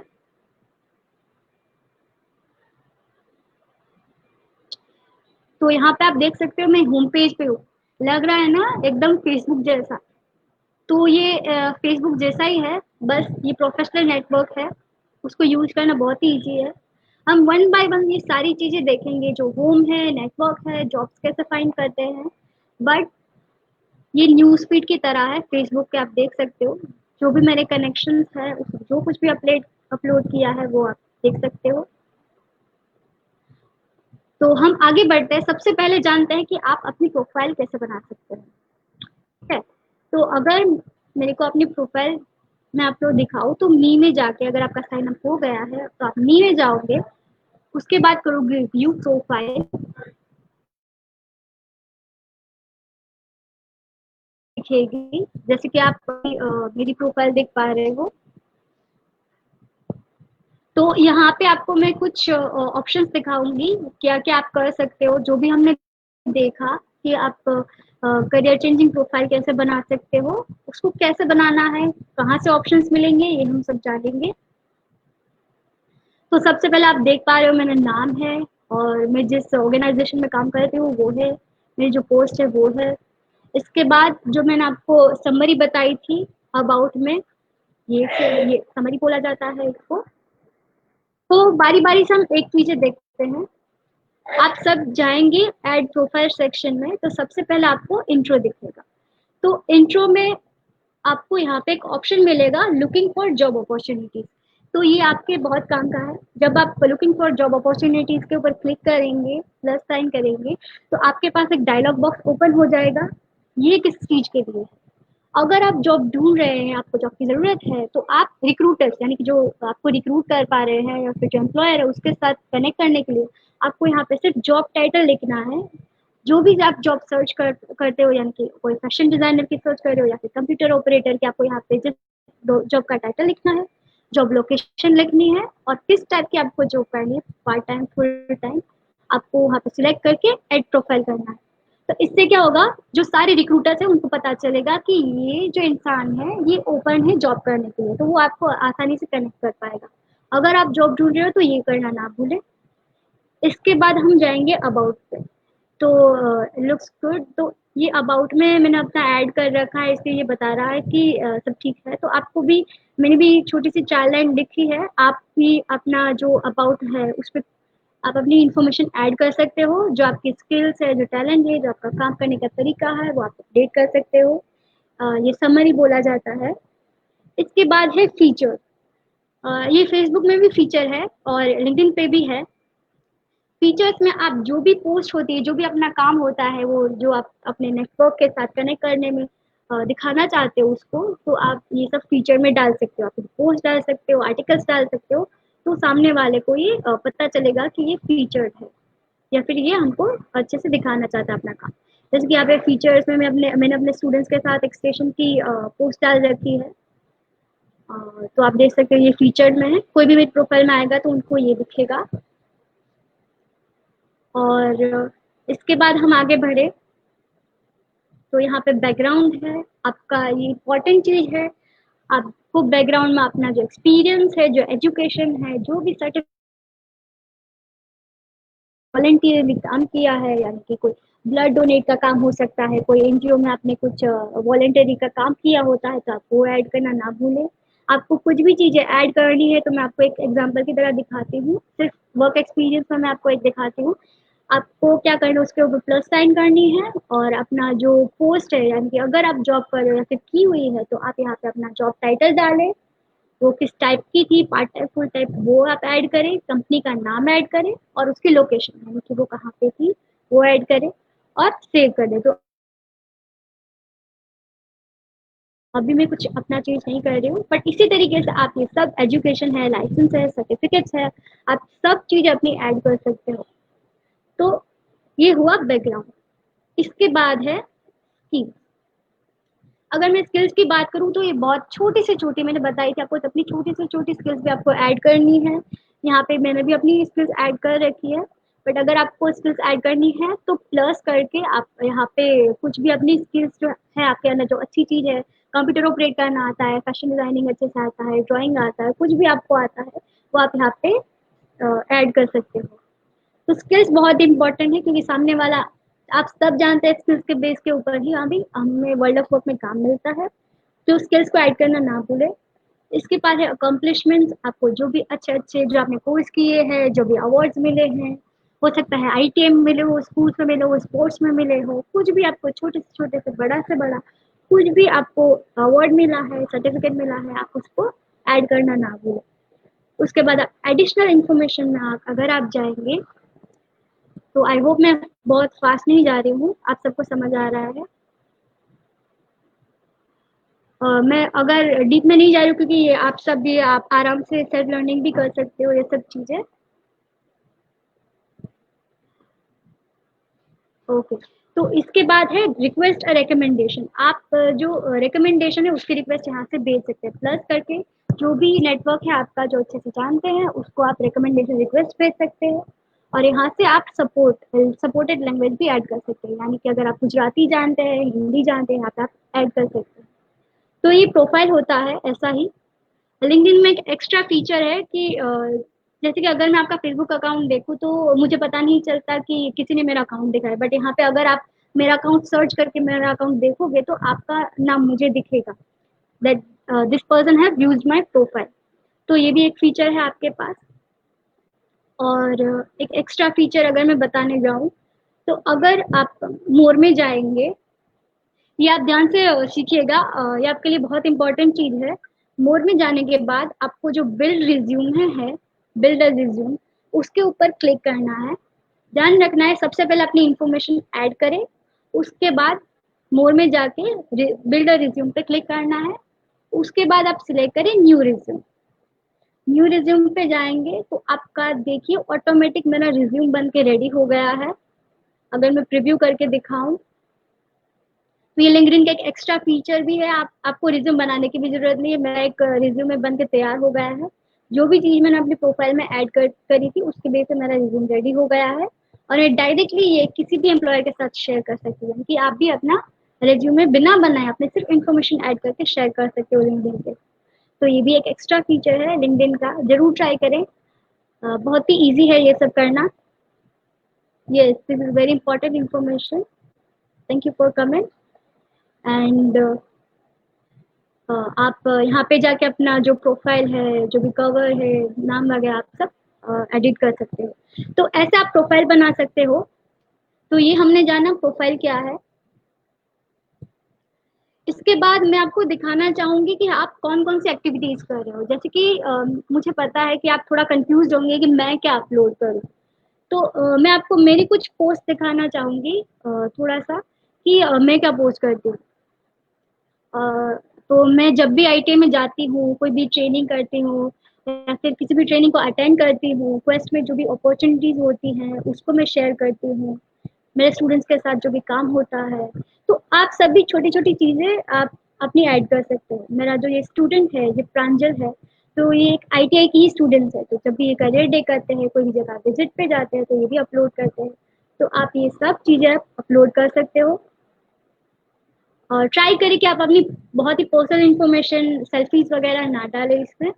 तो यहाँ पे आप देख सकते हो मैं होम पेज पे हूँ। लग रहा है ना एकदम फेसबुक जैसा? तो ये फेसबुक जैसा ही है, बस ये प्रोफेशनल नेटवर्क है, उसको यूज करना बहुत ही ईजी है। हम वन बाय वन ये सारी चीज़ें देखेंगे, जो होम है, नेटवर्क है, जॉब्स कैसे फाइंड करते हैं। बट ये न्यूज़ फीड की तरह है फेसबुक पे, आप देख सकते हो जो भी मेरे कनेक्शंस है, जो कुछ भी अपडेट अपलोड किया है वो आप देख सकते हो। तो हम आगे बढ़ते हैं। सबसे पहले जानते हैं कि आप अपनी प्रोफाइल कैसे बना सकते हैं। ठीक है। तो अगर मेरे को अपनी प्रोफाइल मैं आपको दिखाऊँ तो मी में जाके अगर आपका साइन अप हो गया है तो आप मी में जाओगे, उसके बाद करोगे व्यू प्रोफाइल, दिखेगी जैसे कि आप मेरी प्रोफाइल देख पा रहे हो। तो यहाँ पे आपको मैं कुछ ऑप्शंस दिखाऊंगी, क्या क्या आप कर सकते हो। जो भी हमने देखा कि आप करियर चेंजिंग प्रोफाइल कैसे बना सकते हो, उसको कैसे बनाना है, कहाँ से ऑप्शंस मिलेंगे, ये हम सब जानेंगे। तो सबसे पहले आप देख पा रहे हो मेरा नाम है, और मैं जिस ऑर्गेनाइजेशन में काम करती हूँ वो है, मेरी जो पोस्ट है वो है। इसके बाद जो मैंने आपको समरी बताई थी अबाउट में, ये समरी बोला जाता है इसको। तो बारी बारी से हम एक चीजें देखते हैं। आप सब जाएंगे एड प्रोफाइल सेक्शन में, तो सबसे पहले आपको इंट्रो दिखेगा। तो इंट्रो में आपको यहाँ पे एक ऑप्शन मिलेगा लुकिंग फॉर जॉब अपॉर्चुनिटीज। तो ये आपके बहुत काम का है। जब आप लुकिंग फॉर जॉब अपॉर्चुनिटीज के ऊपर क्लिक करेंगे, प्लस साइन करेंगे, तो आपके पास एक डायलॉग बॉक्स ओपन हो जाएगा। ये किस चीज के लिए है? अगर आप जॉब ढूंढ रहे हैं, आपको जॉब की ज़रूरत है, तो आप रिक्रूटर्स यानी कि जो आपको रिक्रूट कर पा रहे हैं या फिर जो एम्प्लॉयर है उसके साथ कनेक्ट करने के लिए आपको यहाँ पे सिर्फ जॉब टाइटल लिखना है। जो भी आप जॉब सर्च करते हो, यानी कि कोई फैशन डिजाइनर की सर्च कर रहे हो या फिर कंप्यूटर ऑपरेटर की, आपको यहाँ पे जिस जॉब का टाइटल लिखना है, जॉब लोकेशन लिखनी है, और किस टाइप की आपको जॉब करनी है, पार्ट टाइम फुल टाइम, आपको वहाँ पे सिलेक्ट करके एड प्रोफाइल करना है। तो इससे क्या होगा, जो सारे रिक्रूटर्स हैं उनको पता चलेगा कि ये जो इंसान है ये ओपन है जॉब करने के लिए, तो वो आपको आसानी से कनेक्ट कर पाएगा। अगर आप जॉब ढूंढ रहे हो तो ये करना ना भूलें। इसके बाद हम जाएंगे अबाउट पे। तो लुक्स गुड, तो ये अबाउट में मैंने अपना ऐड कर रखा है, इसलिए ये बता रहा है कि सब ठीक है। तो आपको भी मैंने भी छोटी सी 4 लाइन लिखी है, आप भी अपना जो अबाउट है उस पर आप अपनी इन्फॉर्मेशन ऐड कर सकते हो। जो आपकी स्किल्स है, जो टैलेंट है, जो आपका काम करने का तरीका है, वो आप अपडेट कर सकते हो। ये समरी बोला जाता है। इसके बाद है फीचर। ये फेसबुक में भी फीचर है और लिंक्डइन पे भी है। फीचर्स में आप जो भी पोस्ट होती है, जो भी अपना काम होता है, वो जो आप अपने नेटवर्क के साथ कनेक्ट करने में दिखाना चाहते हो उसको, तो आप ये सब फीचर में डाल सकते हो। आप पोस्ट डाल सकते हो, आर्टिकल्स डाल सकते हो, तो सामने वाले को ये पता चलेगा कि ये फीचर्ड है, या फिर ये हमको अच्छे से दिखाना चाहता है अपना काम। जैसे कि यहाँ पे फीचर्स में मैंने अपने स्टूडेंट्स के साथ एक स्टेशन की पोस्ट डाल रखी है। तो आप देख सकते हो ये फीचर्ड में है, कोई भी मेरे प्रोफाइल में आएगा तो उनको ये दिखेगा। और इसके बाद हम आगे बढ़े, तो यहाँ पे बैकग्राउंड है आपका, ये इम्पोर्टेंट चीज है। आपको बैकग्राउंड में अपना जो एक्सपीरियंस है, जो एजुकेशन है, जो भी सर्टिफिकेट वॉलंटियरली काम किया है, यानी कि कोई ब्लड डोनेट का काम हो सकता है, कोई एनजीओ में आपने कुछ वॉलंटरी का काम किया होता है, तो आप वो ऐड करना ना भूलें। आपको कुछ भी चीज़ें ऐड करनी है तो मैं आपको एक एग्जांपल की तरह दिखाती हूँ। सिर्फ वर्क एक्सपीरियंस में मैं आपको एक दिखाती हूँ। आपको क्या करना है, उसके ऊपर प्लस साइन करनी है, और अपना जो पोस्ट है, यानी कि अगर आप जॉब कर रहे हो या फिर की हुई है, तो आप यहाँ पे अपना जॉब टाइटल डालें, वो किस टाइप की थी, पार्ट टाइम फुल टाइम, वो आप ऐड करें, कंपनी का नाम ऐड करें, और उसकी लोकेशन यानी कि वो कहाँ पे थी वो ऐड करें, और सेव कर दें। तो अभी मैं कुछ अपना चेंज नहीं कर रही हूँ, बट इसी तरीके से आप ये सब एजुकेशन है, लाइसेंस है, सर्टिफिकेट्स है, आप सब चीज़ अपनी ऐड कर सकते हो। तो ये हुआ बैकग्राउंड। इसके बाद है स्कीम। अगर मैं स्किल्स की बात करूँ तो ये बहुत छोटी से छोटी मैंने बताई थी आपको, तो अपनी छोटी से छोटी स्किल्स भी आपको ऐड करनी है। यहाँ पे मैंने भी अपनी स्किल्स ऐड कर रखी है। बट अगर आपको स्किल्स ऐड करनी है तो प्लस करके आप यहाँ पे कुछ भी अपनी स्किल्स जो है आपके अंदर, जो अच्छी चीज़ है, कंप्यूटर ऑपरेट करना आता है, फैशन डिजाइनिंग अच्छे से आता है, ड्राइंग आता है, कुछ भी आपको आता है, वो आप यहाँ पे ऐड कर सकते हो। तो स्किल्स बहुत इंपॉर्टेंट है, क्योंकि सामने वाला, आप सब जानते हैं स्किल्स के बेस के ऊपर ही अभी हमें वर्ल्ड ऑफ वर्क में काम मिलता है। तो स्किल्स को ऐड करना ना भूले। इसके बाद है अकम्पलिशमेंट्स। आपको जो भी अच्छे अच्छे जो आपने कोर्स किए हैं, जो भी अवार्ड्स मिले हैं, हो सकता है आईटीएम मिले हो, स्कूल्स में मिले हो, स्पोर्ट्स में मिले हो, कुछ भी आपको छोटे से बड़ा कुछ भी आपको अवार्ड मिला है, सर्टिफिकेट मिला है, आप उसको ऐड करना ना भूलें। उसके बाद एडिशनल इंफॉर्मेशन में आप अगर आप जाएंगे, तो आई होप मैं बहुत फास्ट नहीं जा रही हूँ, आप सबको समझ आ रहा है। मैं अगर डीप में नहीं जा रही हूँ, क्योंकि ये आप सब भी आप आराम से सेल्फ लर्निंग भी कर सकते हो ये सब चीज़ें। ओके। तो इसके बाद है रिक्वेस्ट रिकमेंडेशन। आप जो रिकमेंडेशन है उसकी रिक्वेस्ट यहाँ से भेज सकते हैं, प्लस करके जो भी नेटवर्क है आपका जो अच्छे से जानते हैं उसको आप रिकमेंडेशन रिक्वेस्ट भेज सकते हैं। और यहाँ से आप सपोर्टेड लैंग्वेज भी ऐड कर सकते हैं, यानी कि अगर आप गुजराती जानते हैं, हिंदी जानते हैं, यहाँ पे आप ऐड कर सकते हैं। तो ये प्रोफाइल होता है ऐसा ही। लिंक्डइन में एक एक्स्ट्रा फीचर है कि जैसे कि अगर मैं आपका फेसबुक अकाउंट देखूँ तो मुझे पता नहीं चलता कि किसी ने मेरा अकाउंट देखा है, बट यहाँ पे अगर आप मेरा अकाउंट सर्च करके मेरा अकाउंट देखोगे तो आपका नाम मुझे दिखेगा, that this person have used my profile. तो ये भी एक फीचर है आपके पास। और एक एक्स्ट्रा फीचर अगर मैं बताने जाऊँ तो अगर आप मोर में जाएंगे, ये आप ध्यान से सीखिएगा, ये आपके लिए बहुत इंपॉर्टेंट चीज है। मोर में जाने के बाद आपको जो बिल्ड रिज्यूम है, बिल्ड अ रिज्यूम, उसके ऊपर क्लिक करना है। ध्यान रखना है सबसे पहले अपनी इंफॉर्मेशन ऐड करें, उसके बाद मोर में जाके बिल्ड अ रिज्यूम पे क्लिक करना है। उसके बाद आप सिलेक्ट करें न्यू रिज्यूम। न्यू रिज्यूम पे जाएंगे तो आपका देखिए ऑटोमेटिक मेरा रिज्यूम बन के रेडी हो गया है। अगर मैं प्रीव्यू करके दिखाऊं तो ये लिंक्डइन का एक एक्स्ट्रा फीचर भी है, आपको रिज्यूम बनाने की भी जरूरत नहीं है। मेरा एक रिज्यूम में बन के तैयार हो गया है। जो भी चीज मैंने अपनी प्रोफाइल में ऐड करी थी उसके बेस पे मेरा रिज्यूम रेडी हो गया है। और ये डायरेक्टली ये किसी भी एम्प्लॉयर के साथ शेयर कर सकती है कि आप भी अपना रिज्यूमे बिना बनाए अपने सिर्फ इन्फॉर्मेशन ऐड करके शेयर कर सकते हो लिंक्डइन पे। तो ये भी एक एक्स्ट्रा फीचर है लिंक्डइन का, जरूर ट्राई करें। बहुत ही ईजी है ये सब करना। Yes, this is very important information. Thank you for comment. And आप यहाँ पे जाके अपना जो प्रोफाइल है, जो भी कवर है, नाम वगैरह आप सब एडिट कर सकते हो। तो ऐसे आप प्रोफाइल बना सकते हो। तो ये हमने जाना प्रोफाइल क्या है। इसके बाद मैं आपको दिखाना चाहूंगी कि आप कौन कौन सी एक्टिविटीज कर रहे हो। जैसे कि मुझे पता है कि आप थोड़ा कंफ्यूज होंगे कि मैं क्या अपलोड करूँ। तो मैं आपको मेरी कुछ पोस्ट दिखाना चाहूंगी, थोड़ा सा कि मैं क्या पोस्ट करती हूँ। अ, तो मैं जब भी आईटी में जाती हूँ, कोई भी ट्रेनिंग करती हूँ या फिर किसी भी ट्रेनिंग को अटेंड करती हूँ, क्वेस्ट में जो भी अपॉर्चुनिटीज होती हैं उसको मैं शेयर करती हूँ। मेरे स्टूडेंट्स के साथ जो भी काम होता है, तो आप सभी छोटी छोटी चीजें आप अपनी ऐड कर सकते हो। मेरा जो ये स्टूडेंट है, ये प्रांजल है, तो ये एक आईटीआई की ही स्टूडेंट्स है। तो जब भी ये करियर डे करते हैं, कोई भी जगह विजिट पे जाते हैं, तो ये भी अपलोड करते हैं। तो आप ये सब चीजें आप अपलोड कर सकते हो। और ट्राई करें कि आप अपनी बहुत ही पर्सनल इंफॉर्मेशन, सेल्फीज वगैरह ना डालें इसमें।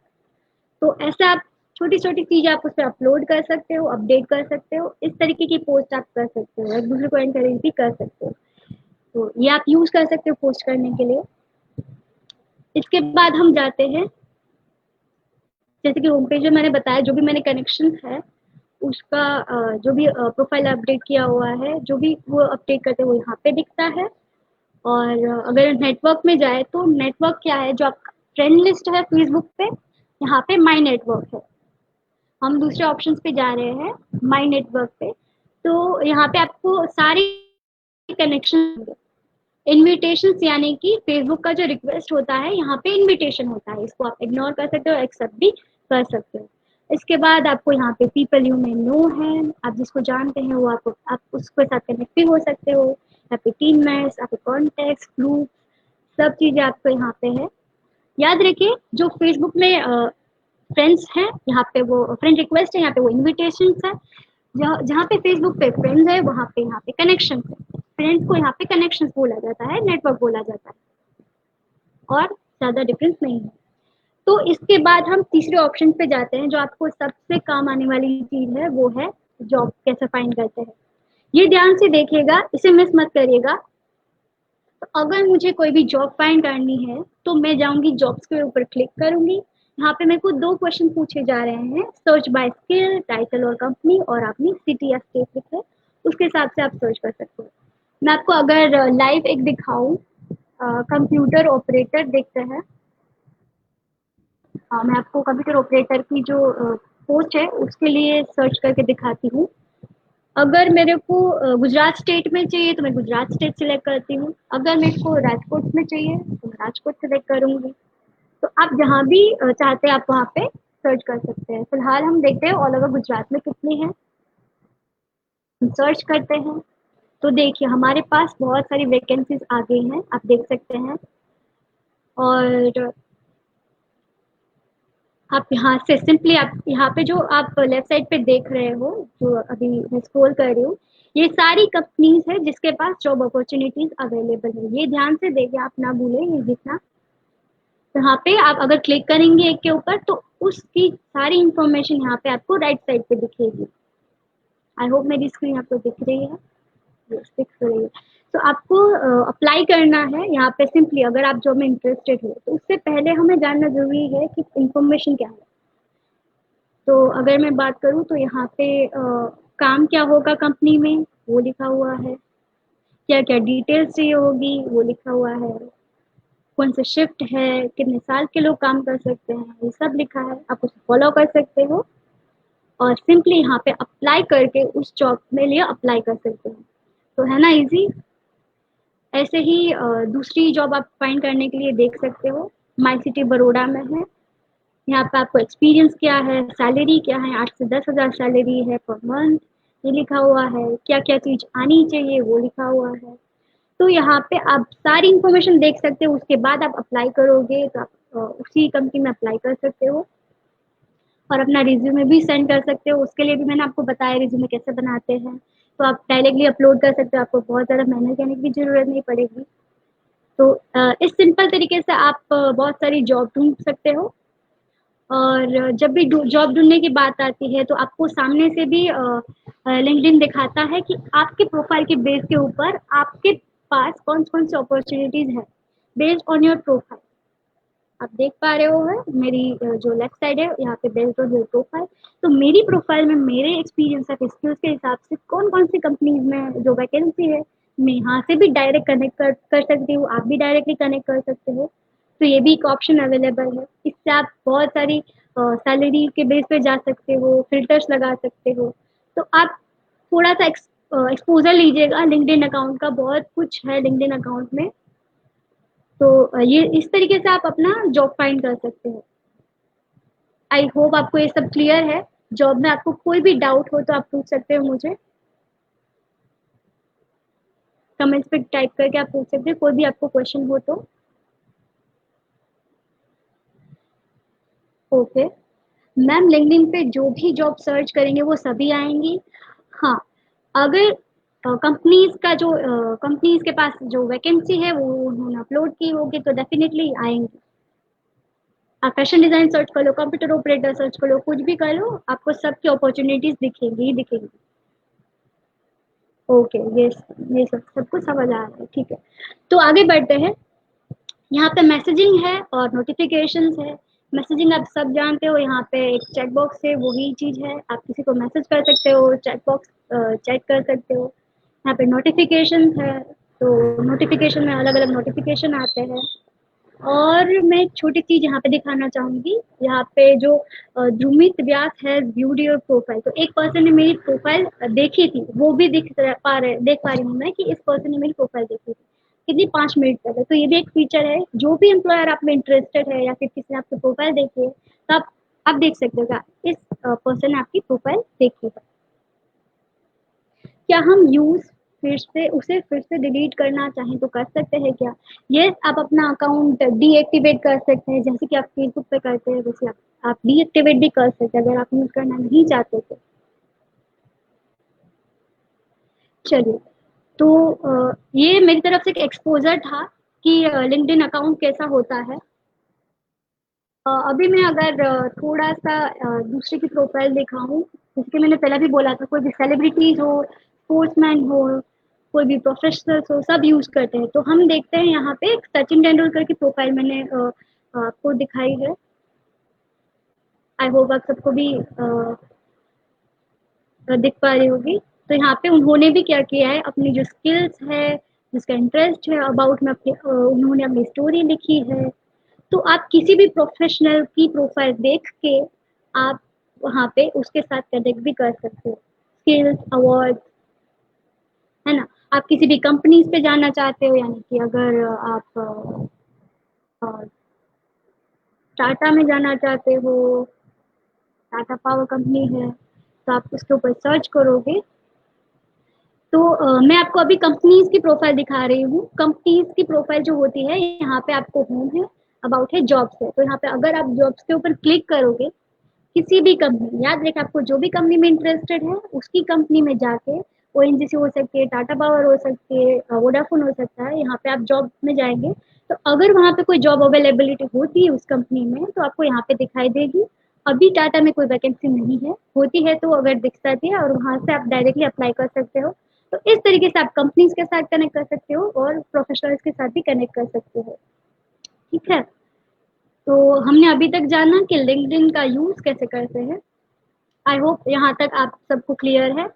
तो ऐसा आप छोटी छोटी चीजें आप उस पर अपलोड कर सकते हो, अपडेट कर सकते हो। इस तरीके की पोस्ट आप कर सकते हो, एक दूसरे को एनकरेज भी कर सकते हो। तो ये आप यूज कर सकते हो पोस्ट करने के लिए। इसके बाद हम जाते हैं, जैसे कि होम पेज में मैंने बताया जो भी मैंने कनेक्शन है उसका जो भी प्रोफाइल अपडेट किया हुआ है, जो भी वो अपडेट करते हैं वो यहाँ पे दिखता है। और अगर नेटवर्क में जाए तो नेटवर्क क्या है, जो आपका फ्रेंड लिस्ट है फेसबुक पे, यहाँ पे माई नेटवर्क है। हम दूसरे ऑप्शंस पे जा रहे हैं, माई नेटवर्क पे। तो यहाँ पे आपको सारे कनेक्शन, इनविटेशंस, यानी कि फेसबुक का जो रिक्वेस्ट होता है यहाँ पे इनविटेशन होता है, इसको आप इग्नोर कर सकते हो, एक्सेप्ट भी कर सकते हो। इसके बाद आपको यहाँ पे पीपल यू में नो है, आप जिसको जानते हैं वो आप उसके साथ कनेक्ट भी हो सकते हो। यहाँ पे टीम मेट्स, यहाँ पे कॉन्टेक्ट ग्रुप, सब चीजें आपको यहाँ पे है। याद रखिए जो फेसबुक में फ्रेंड्स हैं, यहाँ पे वो फ्रेंड रिक्वेस्ट है, यहाँ पे वो इन्विटेशन है। जहाँ जहाँ पे फेसबुक पे फ्रेंड्स है वहाँ पे यहाँ पे कनेक्शन है। फ्रेंड्स को यहाँ पे कनेक्शन बोला जाता है, नेटवर्क बोला जाता है, और ज्यादा डिफरेंस नहीं है। तो इसके बाद हम तीसरे ऑप्शन पे जाते हैं, जो आपको सबसे काम आने वाली चीज है, वो है जॉब कैसे फाइंड करते हैं। ये ध्यान से देखिएगा, इसे मिस मत करिएगा। तो अगर मुझे कोई भी जॉब फाइंड करनी है तो मैं जाऊंगी जॉब्स के ऊपर क्लिक करूंगी। यहाँ पे मेरे को दो क्वेश्चन पूछे जा रहे हैं, सर्च बाय स्किल, टाइटल और कंपनी, और अपनी सिटी या स्टेट लिखे, उसके हिसाब से आप सर्च कर सकते हो। मैं आपको अगर लाइव एक दिखाऊं, कंप्यूटर ऑपरेटर देखते हैं। मैं आपको कंप्यूटर ऑपरेटर की जो पोस्ट है उसके लिए सर्च करके दिखाती हूँ। अगर मेरे को गुजरात स्टेट में चाहिए तो मैं गुजरात स्टेट सिलेक्ट करती हूँ। अगर मेरे को राजकोट में चाहिए तो मैं राजकोट सिलेक्ट करूंगी। तो आप जहाँ भी चाहते हैं आप वहाँ पे सर्च कर सकते हैं। फिलहाल हम देखते हैं ऑल ओवर गुजरात में कितनी है, हम सर्च करते हैं। तो देखिए हमारे पास बहुत सारी वैकेंसीज आ गई हैं, आप देख सकते हैं। और आप यहाँ से सिंपली आप यहाँ पे जो आप लेफ्ट साइड पे देख रहे हो, जो अभी मैं स्क्रॉल कर रही हूँ, ये सारी कंपनीज है जिसके पास जॉब अपॉर्चुनिटीज अवेलेबल है। ये ध्यान से देखिए, आप ना भूलें ये दिखना। तो यहाँ पे आप अगर क्लिक करेंगे एक के ऊपर तो उसकी सारी इंफॉर्मेशन यहाँ पे आपको राइट साइड पे दिखेगी। आई होप मेरी स्क्रीन आपको दिख रही है। यस, दिख रही है। तो आपको अप्लाई करना है यहाँ पे। सिंपली अगर आप जॉब में इंटरेस्टेड हो तो उससे पहले हमें जानना जरूरी है कि इंफॉर्मेशन क्या है। तो अगर मैं बात करूँ तो यहाँ पे काम क्या होगा कंपनी में वो लिखा हुआ है, क्या क्या डिटेल्स चाहिए होगी वो लिखा हुआ है, कौन सा शिफ्ट है, कितने साल के लोग काम कर सकते हैं, ये सब लिखा है। आप उसे फॉलो कर सकते हो और सिंपली यहाँ पे अप्लाई करके उस जॉब में लिए अप्लाई कर सकते हो। तो है ना इजी। ऐसे ही दूसरी जॉब आप फाइंड करने के लिए देख सकते हो, माई सिटी बड़ौदा में है। यहाँ पे आपको एक्सपीरियंस क्या है, सैलरी क्या है, 8 से 10 हज़ार सैलरी है पर मंथ, ये लिखा हुआ है। क्या क्या चीज आनी चाहिए वो लिखा हुआ है। तो यहाँ पे आप सारी इंफॉर्मेशन देख सकते हो। उसके बाद आप अप्लाई करोगे तो आप उसी कंपनी में अप्लाई कर सकते हो और अपना रिज्यूमे भी सेंड कर सकते हो। उसके लिए भी मैंने आपको बताया रिज्यूमे कैसे बनाते हैं। तो आप डायरेक्टली अपलोड कर सकते हो, आपको बहुत ज़्यादा मेहनत करने की भी जरूरत नहीं पड़ेगी। तो इस सिंपल तरीके से आप बहुत सारी जॉब ढूंढ सकते हो। और जब भी जॉब ढूंढने की बात आती है तो आपको सामने से भी लिंक्डइन दिखाता है कि आपके प्रोफाइल के बेस के ऊपर आपके पास कौन कौन सी अपॉर्चुनिटीज है बेस्ड ऑन योर प्रोफाइल। आप देख पा रहे हो है मेरी जो लेफ्ट साइड है यहाँ पे बेस्ड ऑन योर प्रोफाइल। तो मेरी प्रोफाइल में मेरे एक्सपीरियंस और स्किल्स के हिसाब से कौन कौन सी कंपनीज में जो वैकेंसी है, मैं यहाँ से भी डायरेक्ट कनेक्ट कर सकती हूँ। आप भी डायरेक्टली कनेक्ट कर सकते हो। तो ये भी एक ऑप्शन अवेलेबल है। इससे आप बहुत सारी सैलरी के बेस पे जा सकते हो, फिल्टर्स लगा सकते हो। तो आप थोड़ा सा एक्सपोजर लीजिएगा लिंक्डइन अकाउंट का। बहुत कुछ है लिंक्डइन अकाउंट में। तो ये इस तरीके से आप अपना जॉब फाइंड कर सकते हो। आई होप आपको ये सब क्लियर है। जॉब में आपको कोई भी डाउट हो तो आप पूछ सकते हो मुझे, कमेंट्स पे टाइप करके आप पूछ सकते हो कोई भी आपको क्वेश्चन हो तो। ओके मैम, लिंक्डइन पे जो भी जॉब सर्च करेंगे वो सभी आएंगी। हाँ, अगर कंपनीज का जो कंपनीज के पास जो वैकेंसी है वो उन्होंने अपलोड की होगी तो डेफिनेटली आएंगी। आप फैशन डिजाइन सर्च कर लो, कंप्यूटर ऑपरेटर सर्च कर लो, कुछ भी कर लो, आपको सबकी अपॉर्चुनिटीज दिखेंगी ही दिखेंगी। ओके, ये सब सब कुछ समझ आ रहा है, ठीक है। तो आगे बढ़ते हैं। यहाँ पे मैसेजिंग है और नोटिफिकेशंस है। मैसेजिंग आप सब जानते हो, यहाँ पे एक चैट बॉक्स है, वही चीज है। आप किसी को मैसेज कर सकते हो, चैट बॉक्स चैट कर सकते हो। यहाँ पे नोटिफिकेशंस है, तो नोटिफिकेशन में अलग अलग नोटिफिकेशन आते हैं। और मैं एक छोटी चीज यहाँ पे दिखाना चाहूंगी। यहाँ पे जो ध्रुमित व्यास है व्यूड योर प्रोफाइल, तो एक पर्सन ने मेरी प्रोफाइल देखी थी, वो भी देख पा रही हूँ मैं कि इस पर्सन ने मेरी प्रोफाइल देखी थी कितनी 5 मिनट पहले। तो ये भी एक फीचर है। जो भी एम्प्लॉयर आप में इंटरेस्टेड है या फिर किसी ने आपकी प्रोफाइल देखी है तो आप देख सकते हो कि इस पर्सन ने आपकी प्रोफाइल देखी है। क्या हम यूज फिर से डिलीट करना चाहें तो कर सकते हैं क्या? यस, आप अपना अकाउंट डीएक्टिवेट कर सकते हैं जैसे कि आप फेसबुक पे करते हैं, वैसे आप डीएक्टिवेट भी कर सकते हैं अगर आप यूज करना नहीं चाहते तो। चलिए, तो ये मेरी तरफ से एक एक्सपोजर था कि लिंक्डइन अकाउंट कैसा होता है। अभी मैं अगर थोड़ा सा दूसरे की प्रोफाइल दिखाऊं, जैसे कि मैंने पहले भी बोला था, कोई भी सेलिब्रिटीज हो, स्पोर्ट्समैन हो, कोई भी प्रोफेशनल्स हो, सब यूज करते हैं। तो हम देखते हैं यहाँ पे एक सचिन तेंदुलकर की प्रोफाइल मैंने आपको दिखाई है। आई होप आप सबको भी दिख पा रही होगी। तो यहाँ पे उन्होंने भी क्या किया है, अपनी जो स्किल्स है, जिसका इंटरेस्ट है अबाउट में अपनी उन्होंने अपनी स्टोरी लिखी है। तो आप किसी भी प्रोफेशनल की प्रोफाइल देख के आप वहाँ पे उसके साथ कनेक्ट भी कर सकते हो। स्किल्स, अवार्ड, है ना। आप किसी भी कंपनीज पे जाना चाहते हो, यानी कि अगर आप टाटा में जाना चाहते हो, टाटा पावर कंपनी है, तो आप उसके ऊपर सर्च करोगे। तो मैं आपको अभी कंपनीज की प्रोफाइल दिखा रही हूँ। कंपनीज की प्रोफाइल जो होती है, यहाँ पे आपको होम है, अबाउट है जॉब्स है। तो यहाँ पे अगर आप जॉब्स के ऊपर क्लिक करोगे, किसी भी कंपनी, याद रखें आपको जो भी कंपनी में इंटरेस्टेड है उसकी कंपनी में जाके, ओएनजीसी हो सकती है, टाटा पावर हो सकती है, वोडाफोन हो सकता है, यहाँ पे आप जॉब में जाएंगे तो अगर वहाँ पे कोई जॉब अवेलेबिलिटी होती है उस कंपनी में तो आपको यहाँ पे दिखाई देगी। अभी टाटा में कोई वैकेंसी नहीं है, होती है तो अगर दिख जाती है और वहाँ से आप डायरेक्टली अप्लाई कर सकते हो। तो इस तरीके से आप कंपनीज के साथ कनेक्ट कर सकते हो और प्रोफेशनल्स के साथ भी कनेक्ट कर सकते हो। ठीक है, तो हमने अभी तक जाना कि लिंक्डइन का यूज कैसे करते हैं। आई होप यहाँ तक आप सबको क्लियर है।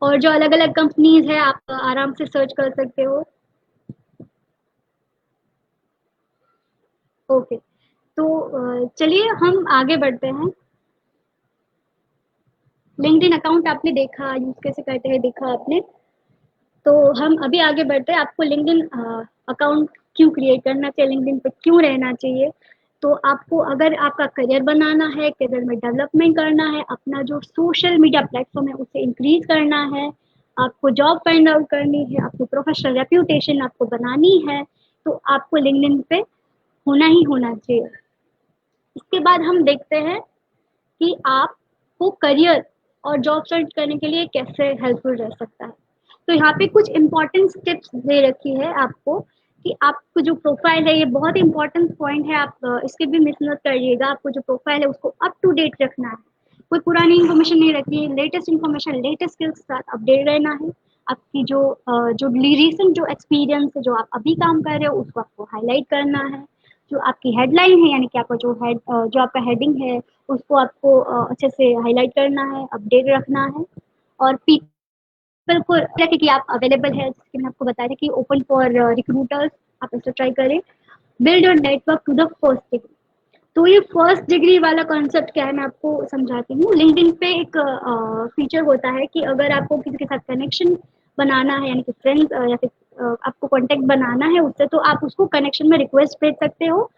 और जो अलग अलग कंपनीज है आप आराम से सर्च कर सकते हो। ओके, तो चलिए हम आगे बढ़ते हैं। लिंक्डइन अकाउंट आपने देखा, यूज कैसे करते हैं देखा आपने। तो हम अभी आगे बढ़ते हैं, आपको लिंक्डइन अकाउंट क्यों क्रिएट करना चाहिए, लिंक्डइन पे क्यों रहना चाहिए। तो आपको अगर आपका करियर बनाना है, करियर में डेवलपमेंट करना है, अपना जो सोशल मीडिया प्लेटफॉर्म है उसे इंक्रीज करना है, आपको जॉब फाइंड आउट करनी है, आपकी प्रोफेशनल रेप्यूटेशन आपको बनानी है, तो आपको लिंक्डइन पे होना ही होना चाहिए। इसके बाद हम देखते हैं कि आपको करियर और जॉब सर्च करने के लिए कैसे हेल्पफुल रह सकता है। तो यहाँ पे कुछ इंपॉर्टेंट टिप्स दे रखी है आपको कि आपको जो प्रोफाइल है, ये बहुत इंपॉर्टेंट पॉइंट है, आप इसके भी मिस मत करिएगा। आपको जो प्रोफाइल है उसको अप टू डेट रखना है, कोई पुरानी इन्फॉर्मेशन नहीं रखनी है, लेटेस्ट इन्फॉर्मेशन लेटेस्ट स्किल्स के साथ अपडेट रहना है। आपकी जो रीसेंट जो एक्सपीरियंस है, जो आप अभी काम कर रहे हो उसको आपको हाईलाइट करना है। जो आपकी हेडलाइन है, यानी कि आपका जो आपका हेडिंग है उसको आपको अच्छे से हाईलाइट करना है, अपडेट रखना है। और पीपल को रखे कि आप अवेलेबल है, जैसे कि मैंने आपको बताया था कि ओपन फॉर रिक्रूटर्स, आप ऐसे ट्राई करें। Build your network to the first degree. तो ये फर्स्ट डिग्री वाला कॉन्सेप्ट क्या है, मैं आपको समझाती हूँ। लिंक्डइन पे एक फीचर होता है कि अगर आपको किसी के साथ कनेक्शन बनाना है, यानी कि फ्रेंड्स या फिर आपको कांटेक्ट बनाना है उससे, तो आप उसको कनेक्शन में रिक्वेस्ट भेज सकते हो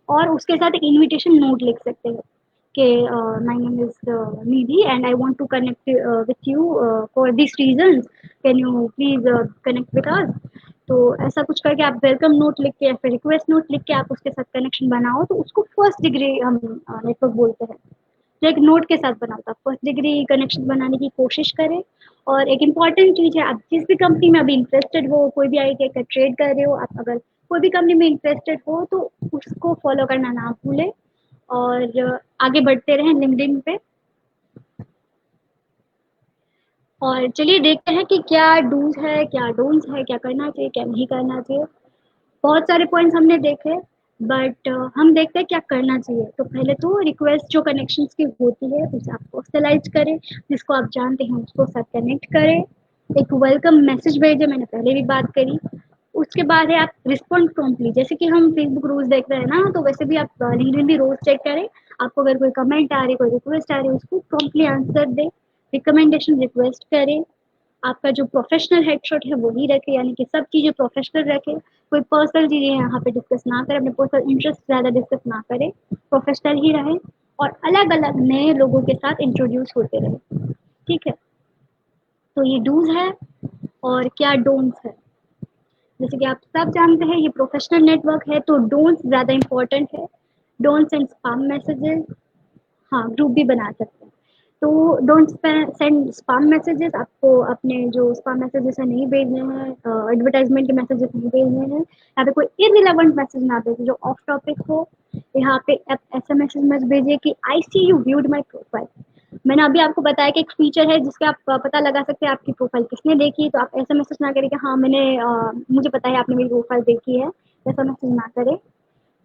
और उसके साथ एक इनविटेशन नोट लिख सकते हो कि my name is Nidhi and I want to connect with you for this reasons, can you please connect with us. तो ऐसा कुछ करके आप वेलकम नोट लिख के या फिर रिक्वेस्ट नोट लिख के आप उसके साथ कनेक्शन बनाओ, तो उसको फर्स्ट डिग्री हम नेटवर्क बोलते हैं। जो एक नोट के साथ बनाता, फर्स्ट डिग्री कनेक्शन बनाने की कोशिश करें। और एक इम्पॉर्टेंट चीज़ है, आप जिस भी कंपनी में अभी इंटरेस्टेड हो, कोई भी आईटी का ट्रेड कर रहे हो, आप अगर कोई भी कंपनी में इंटरेस्टेड हो तो उसको फॉलो करना ना भूलें और आगे बढ़ते रहें लिंक्डइन पे। और चलिए देखते हैं कि क्या डूज है, क्या डोंट्स है, क्या करना चाहिए, क्या नहीं करना चाहिए। बहुत सारे पॉइंट्स हमने देखे, बट हम देखते हैं क्या करना चाहिए। तो पहले तो रिक्वेस्ट जो कनेक्शंस की होती है उसे आप पर्सनलाइज करें, जिसको आप जानते हैं उसको साथ कनेक्ट करें। एक वेलकम मैसेज भेजें, मैंने पहले भी बात करी। उसके बाद है आप रिस्पॉन्ड प्रॉम्प्टली, जैसे कि हम फेसबुक रोज देख रहे हैं ना, तो वैसे भी आप लिंक्डइन भी रोज चेक करें। आपको अगर कोई कमेंट आ रही, कोई रिक्वेस्ट आ रही है, उसको प्रॉम्प्टली आंसर दें, रिकमेंडेशन रिक्वेस्ट करें। आपका जो प्रोफेशनल हेडशॉट है वो ही रखे, यानी कि सब चीज़ें प्रोफेशनल रखे, कोई पर्सनल चीज़ें यहाँ पे डिस्कस ना करें, अपने पर्सनल इंटरेस्ट ज़्यादा डिस्कस ना करें, प्रोफेशनल ही रहे और अलग अलग नए लोगों के साथ इंट्रोड्यूस होते रहे। ठीक है, तो ये डूज है। और क्या डोंट्स है, जैसे कि आप सब जानते हैं ये प्रोफेशनल नेटवर्क है, तो डोंट्स ज़्यादा इंपॉर्टेंट है। डोंट्स एंड स्पैम मैसेजेस, हाँ ग्रुप भी बना सकते हैं। तो डोंट सेंड स्पैम मैसेजेस, आपको अपने जो स्पैम मैसेजेस है नहीं भेजने हैं, एडवर्टाइजमेंट के मैसेजेस नहीं भेजने हैं। यहाँ पे कोई इररिलेवेंट मैसेज ना भेजें जो ऑफ टॉपिक हो। यहाँ पे आप ऐसा मैसेज मत भेजिए कि आई सी यू व्यूड माई प्रोफाइल। मैंने अभी आपको बताया कि एक फीचर है जिसके आप पता लगा सकते हैं आपकी प्रोफाइल किसने देखी, तो आप ऐसा मैसेज ना करें कि हाँ मैंने मुझे पता है आपने मेरी प्रोफाइल देखी है, ऐसा मैसेज ना करें।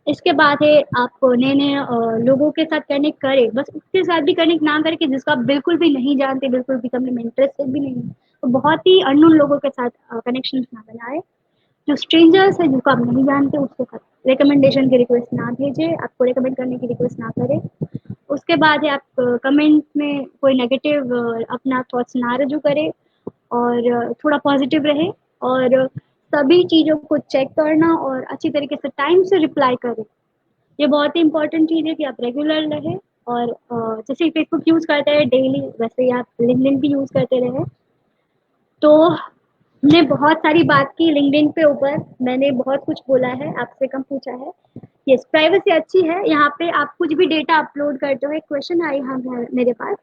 इसके बाद है आप नए-नए लोगों के साथ कनेक्ट करें, बस उसके साथ भी कनेक्ट ना करें कि जिसको आप बिल्कुल भी नहीं जानते, बिल्कुल भी कंपनी में इंटरेस्टेड भी नहीं है। तो बहुत ही अननोन लोगों के साथ कनेक्शंस ना बनाएँ। जो स्ट्रेंजर्स हैं जिनको आप नहीं जानते उसके साथ रिकमेंडेशन की रिक्वेस्ट ना भेजें, आपको रिकमेंड करने की रिक्वेस्ट ना करें। उसके बाद है आप कमेंट में कोई नेगेटिव अपना थॉट्स ना रजू करें और थोड़ा पॉजिटिव रहे और सभी चीज़ों को चेक करना और अच्छी तरीके से टाइम से रिप्लाई करें। ये बहुत ही इंपॉर्टेंट चीज़ है कि आप रेगुलर रहें और जैसे फेसबुक यूज़ करते हैं डेली, वैसे ही आप लिंक्डइन भी यूज़ करते रहे। तो हमने बहुत सारी बात की लिंक्डइन पे ऊपर, मैंने बहुत कुछ बोला है, आपसे कम पूछा है। यस, प्राइवेसी अच्छी है, यहाँ पे आप कुछ भी डेटा अपलोड करते हो। एक क्वेश्चन आई हम मेरे पास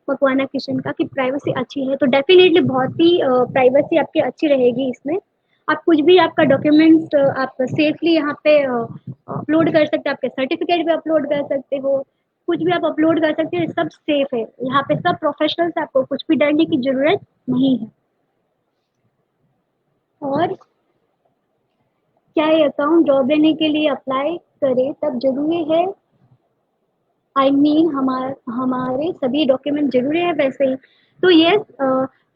मकवाना किशन का कि प्राइवेसी अच्छी है, तो डेफिनेटली बहुत ही प्राइवेसी आपकी अच्छी रहेगी इसमें। आप कुछ भी आपका डॉक्यूमेंट्स आप सेफली यहाँ पे अपलोड कर सकते हो, आपके सर्टिफिकेट भी अपलोड कर सकते हो, कुछ भी आप अपलोड कर सकते हो, सब सेफ है यहाँ पे, सब प्रोफेशनल्स, आपको कुछ भी डरने की जरूरत नहीं है। और क्या ये अकाउंट जॉब लेने के लिए अप्लाई करे तब जरूरी है, आई मीन हमारे सभी डॉक्यूमेंट जरूरी है वैसे ही, तो ये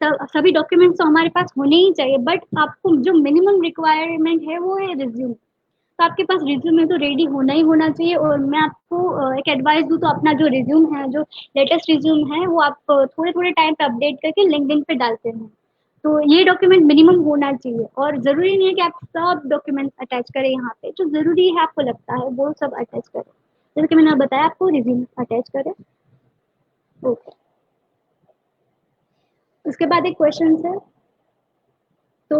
सभी डॉक्यूमेंट्स तो हमारे पास होने ही चाहिए, बट आपको जो मिनिमम रिक्वायरमेंट है वो है रिज्यूम। तो आपके पास रिज्यूम है तो रेडी होना ही होना चाहिए। और मैं आपको एक एडवाइस दूँ तो अपना जो रिज्यूम है, जो लेटेस्ट रिज्यूम है, वो आप थोड़े थोड़े टाइम पे अपडेट करके लिंक्डइन पे डालते हैं। तो ये डॉक्यूमेंट मिनिमम होना चाहिए, और ज़रूरी नहीं है कि आप सब डॉक्यूमेंट्स अटैच करें यहाँ पे, जो ज़रूरी है आपको लगता है वो सब अटैच करें। जैसे कि मैंने बताया आपको रिज्यूम अटैच करें। ओके, उसके बाद एक क्वेश्चन है, तो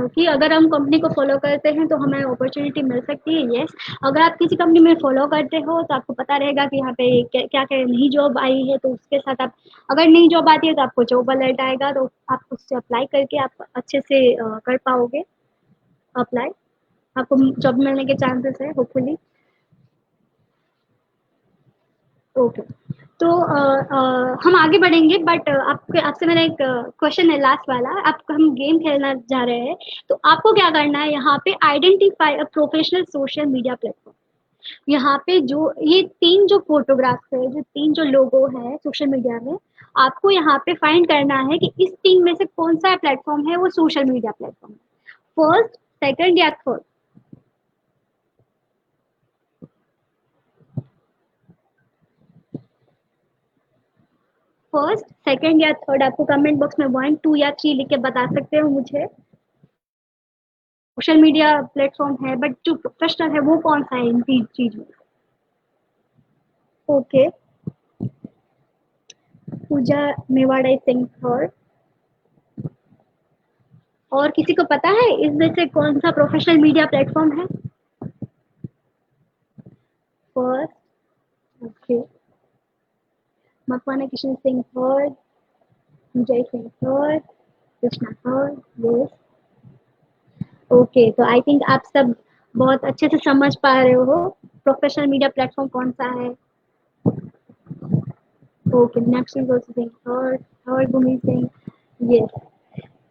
कि अगर हम कंपनी को फॉलो करते हैं तो हमें अपॉर्चुनिटी मिल सकती है। यस, अगर आप किसी कंपनी में फॉलो करते हो तो आपको पता रहेगा कि यहाँ पे क्या क्या नई जॉब आई है, तो उसके साथ आप, अगर नई जॉब आती है तो आपको जॉब अलर्ट आएगा, तो आप उससे अप्लाई करके आप अच्छे से कर पाओगे अप्लाई, आपको जॉब मिलने के चांसेस है होपफुली। ओके, तो हम आगे बढ़ेंगे, बट आपके आपसे मेरा एक क्वेश्चन है लास्ट वाला। आप हम गेम खेलना जा रहे हैं, तो आपको क्या करना है यहाँ पे, identify a professional social media platform. यहाँ पे जो ये तीन जो फोटोग्राफ्स है, जो तीन जो लोगो है सोशल मीडिया में, आपको यहाँ पे फाइंड करना है कि इस तीन में से कौन सा प्लेटफॉर्म है वो सोशल मीडिया प्लेटफॉर्म है, फर्स्ट, सेकंड या थर्ड। फर्स्ट, सेकंड या थर्ड, आपको कमेंट बॉक्स में 1 2 या 3 लिख के बता सकते हो मुझे। सोशल मीडिया प्लेटफॉर्म है, बट जो प्रोफेशनल है वो कौन सा है इन तीन चीज में। Okay, Pooja Mewar I think third. और किसी को पता है इसमें से कौन सा प्रोफेशनल मीडिया प्लेटफॉर्म है। First, okay, Makwana Kishan Singh third, Vijay Singh third, Krishna third. Yes, okay, तो आई थिंक आप सब बहुत अच्छे से समझ पा रहे हो प्रोफेशनल मीडिया प्लेटफॉर्म कौन सा है। Okay, Meenakshi Singh third, third Bhumi Singh. Yes,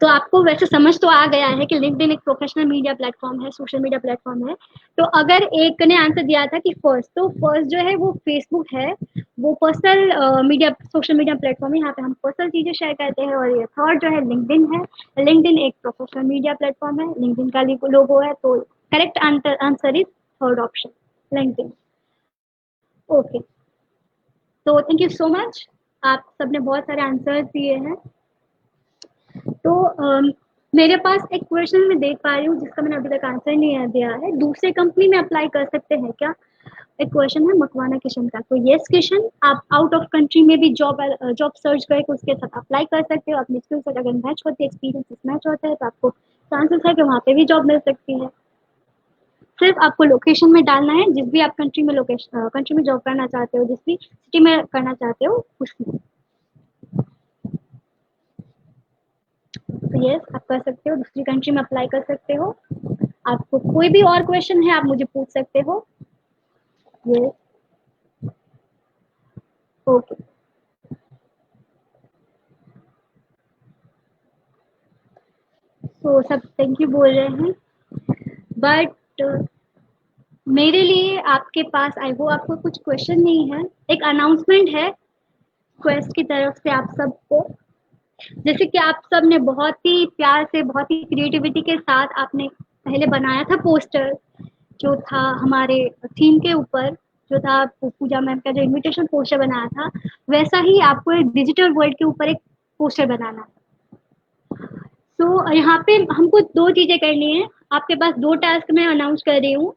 तो आपको वैसे समझ तो आ गया है कि लिंक्डइन एक प्रोफेशनल मीडिया प्लेटफॉर्म है, सोशल मीडिया प्लेटफॉर्म है। तो अगर एक ने आंसर दिया था कि फर्स्ट, तो फर्स्ट जो है वो फेसबुक है, वो personal media social media platform है, यहाँ पे हम पर्सनल चीजें शेयर करते हैं। और ये थर्ड जो है लिंक्डइन है, लिंक्डइन एक प्रोफेशनल मीडिया प्लेटफॉर्म है, लिंक्डइन का लोगो है, तो correct answer is third option, LinkedIn. Okay, तो थैंक यू सो मच, आप सबने बहुत सारे आंसर दिए हैं। तो मेरे पास एक क्वेश्चन मैं देख पा रही हूँ जिसका मैंने अभी तक आंसर नहीं दिया है, दूसरे कंपनी में अप्लाई कर सकते हैं क्या। एक क्वेश्चन है मकवाना किशन का, तो यस किशन, आप आउट ऑफ कंट्री में भी जॉब सर्च करके उसके साथ अप्लाई कर सकते हो। अपनी स्किल सेट अगर मैच होती है, एक्सपीरियंस मैच होता है, तो आपको चांसेस है कि वहाँ पे भी जॉब मिल सकती है। सिर्फ आपको लोकेशन में डालना है, जिस भी आप कंट्री में लोकेशन कंट्री में जॉब करना चाहते हो, जिस भी सिटी में करना चाहते हो उसमें। तो यस, आप कर सकते हो, दूसरी कंट्री में अप्लाई कर सकते हो। आपको कोई भी और क्वेश्चन है आप मुझे पूछ सकते हो। यस, ओके, तो सब थैंक यू बोल रहे हैं, बट मेरे लिए आपके पास आई वो आपको कुछ क्वेश्चन नहीं है, एक अनाउंसमेंट है क्वेस्ट की तरफ से आप सबको। जैसे कि आप सब ने बहुत ही प्यार से, बहुत ही क्रिएटिविटी के साथ आपने पहले बनाया था पोस्टर, जो था हमारे थीम के ऊपर, जो था पूजा मैम का जो इनविटेशन पोस्टर बनाया था, वैसा ही आपको एक डिजिटल वर्ल्ड के ऊपर एक पोस्टर बनाना है। तो यहाँ पे हमको दो चीजें करनी है, आपके पास दो टास्क मैं अनाउंस कर रही हूँ।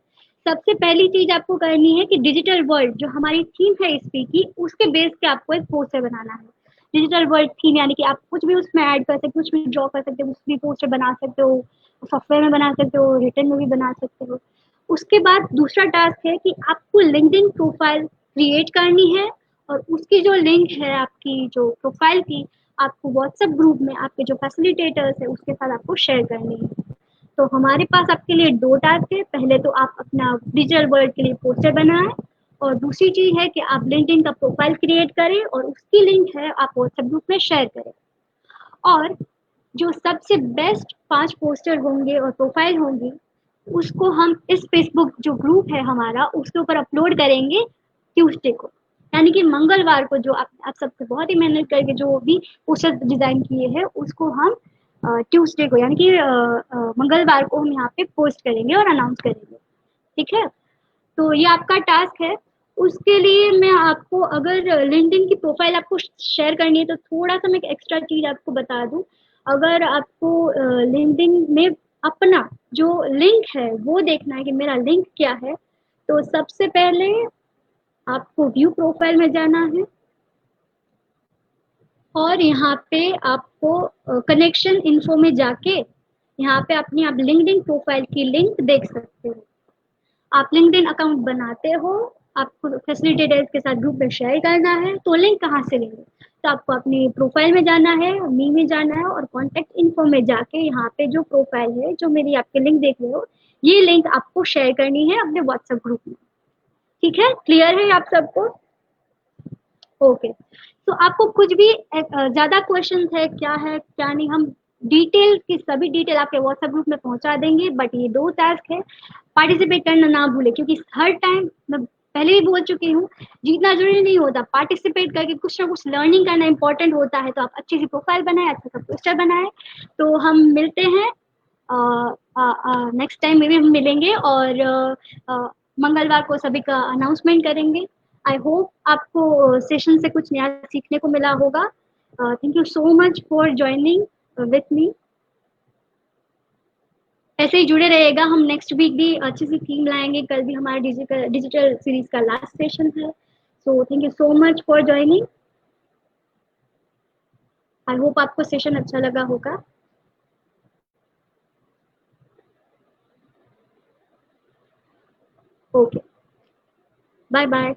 सबसे पहली चीज आपको करनी है कि डिजिटल वर्ल्ड जो हमारी थीम है इस पे की, उसके बेस पे आपको एक पोस्टर बनाना है। डिजिटल वर्ल्ड थीम यानी कि आप कुछ भी उसमें ऐड कर सकते हो, कुछ भी ड्रॉ कर सकते हो, कुछ भी पोस्टर बना सकते हो, सॉफ्टवेयर में बना सकते हो, रिटर्न में भी बना सकते हो। उसके बाद दूसरा टास्क है कि आपको लिंक्डइन प्रोफाइल क्रिएट करनी है, और उसकी जो लिंक है आपकी जो प्रोफाइल की, आपको व्हाट्सएप ग्रुप में आपके जो फैसिलिटेटर्स है उसके साथ आपको शेयर करनी है। तो हमारे पास आपके लिए 2 टास्क है। पहले तो आप अपना डिजिटल वर्ल्ड के लिए पोस्टर बनाएँ, और दूसरी चीज़ है कि आप लिंक्डइन का प्रोफाइल क्रिएट करें और उसकी लिंक है आप व्हाट्सएप ग्रुप में शेयर करें। और जो सबसे बेस्ट 5 पोस्टर होंगे और प्रोफाइल होंगी, उसको हम इस फेसबुक जो ग्रुप है हमारा, उसके ऊपर अपलोड करेंगे ट्यूसडे को। यानी कि मंगलवार को जो आप सबसे बहुत ही मेहनत करके जो भी पोस्टर डिज़ाइन किए हैं, उसको हम ट्यूसडे को यानी कि मंगलवार को हम यहाँ पे पोस्ट करेंगे और अनाउंस करेंगे। ठीक है? तो ये आपका टास्क है। उसके लिए मैं आपको, अगर लिंक्डइन की प्रोफाइल आपको शेयर करनी है, तो थोड़ा-सा मैं एक एक्स्ट्रा चीज़ आपको बता दूँ। अगर आपको लिंक्डइन में अपना जो लिंक है, वो देखना है कि मेरा लिंक क्या है, तो सबसे पहले आपको व्यू प्रोफाइल में जाना है, और यहाँ पे आपको कनेक्शन इन्फो में जाके यहाँ पे अपनी आप लिंक्डइन प्रोफाइल की लिंक देख सकते हो। आप लिंक्डइन अकाउंट बनाते हो, आपको फैसिलिटेटर्स के साथ ग्रुप में शेयर करना है, तो लिंक कहाँ से लेंगे? तो आपको अपनी प्रोफाइल में जाना है, मी में जाना है, और कॉन्टैक्ट इन्फो में जाके यहाँ पे जो प्रोफाइल है, जो मेरी आपके लिंक देख रहे हो, ये लिंक आपको शेयर करनी है अपने व्हाट्सएप ग्रुप में। ठीक है? क्लियर है आप सबको? ओके। तो आपको कुछ भी ज़्यादा क्वेश्चंस है, क्या नहीं, हम डिटेल की सभी डिटेल आपके व्हाट्सएप ग्रुप में पहुँचा देंगे, बट ये 2 टास्क है, पार्टिसिपेट करना ना भूलें, क्योंकि हर टाइम मैं पहले ही बोल चुकी हूँ, जीतना ज़रूरी नहीं होता, पार्टिसिपेट करके कुछ ना कुछ लर्निंग करना इम्पोर्टेंट होता है। तो आप अच्छी सी प्रोफाइल बनाएँ, अच्छा सा पोस्टर बनाएँ। तो हम मिलते हैं नेक्स्ट टाइम में भी हम मिलेंगे, और मंगलवार को सभी का अनाउंसमेंट करेंगे। आई होप आपको सेशन से कुछ नया सीखने को मिला होगा। Thank you so much for joining with me. ऐसे ही जुड़े रहिएगा, हम नेक्स्ट वीक भी अच्छी सी थीम लाएंगे। कल भी हमारा डिजिटल सीरीज का लास्ट सेशन है। So thank you so much for joining. I hope आपको सेशन अच्छा लगा होगा। Okay, bye bye.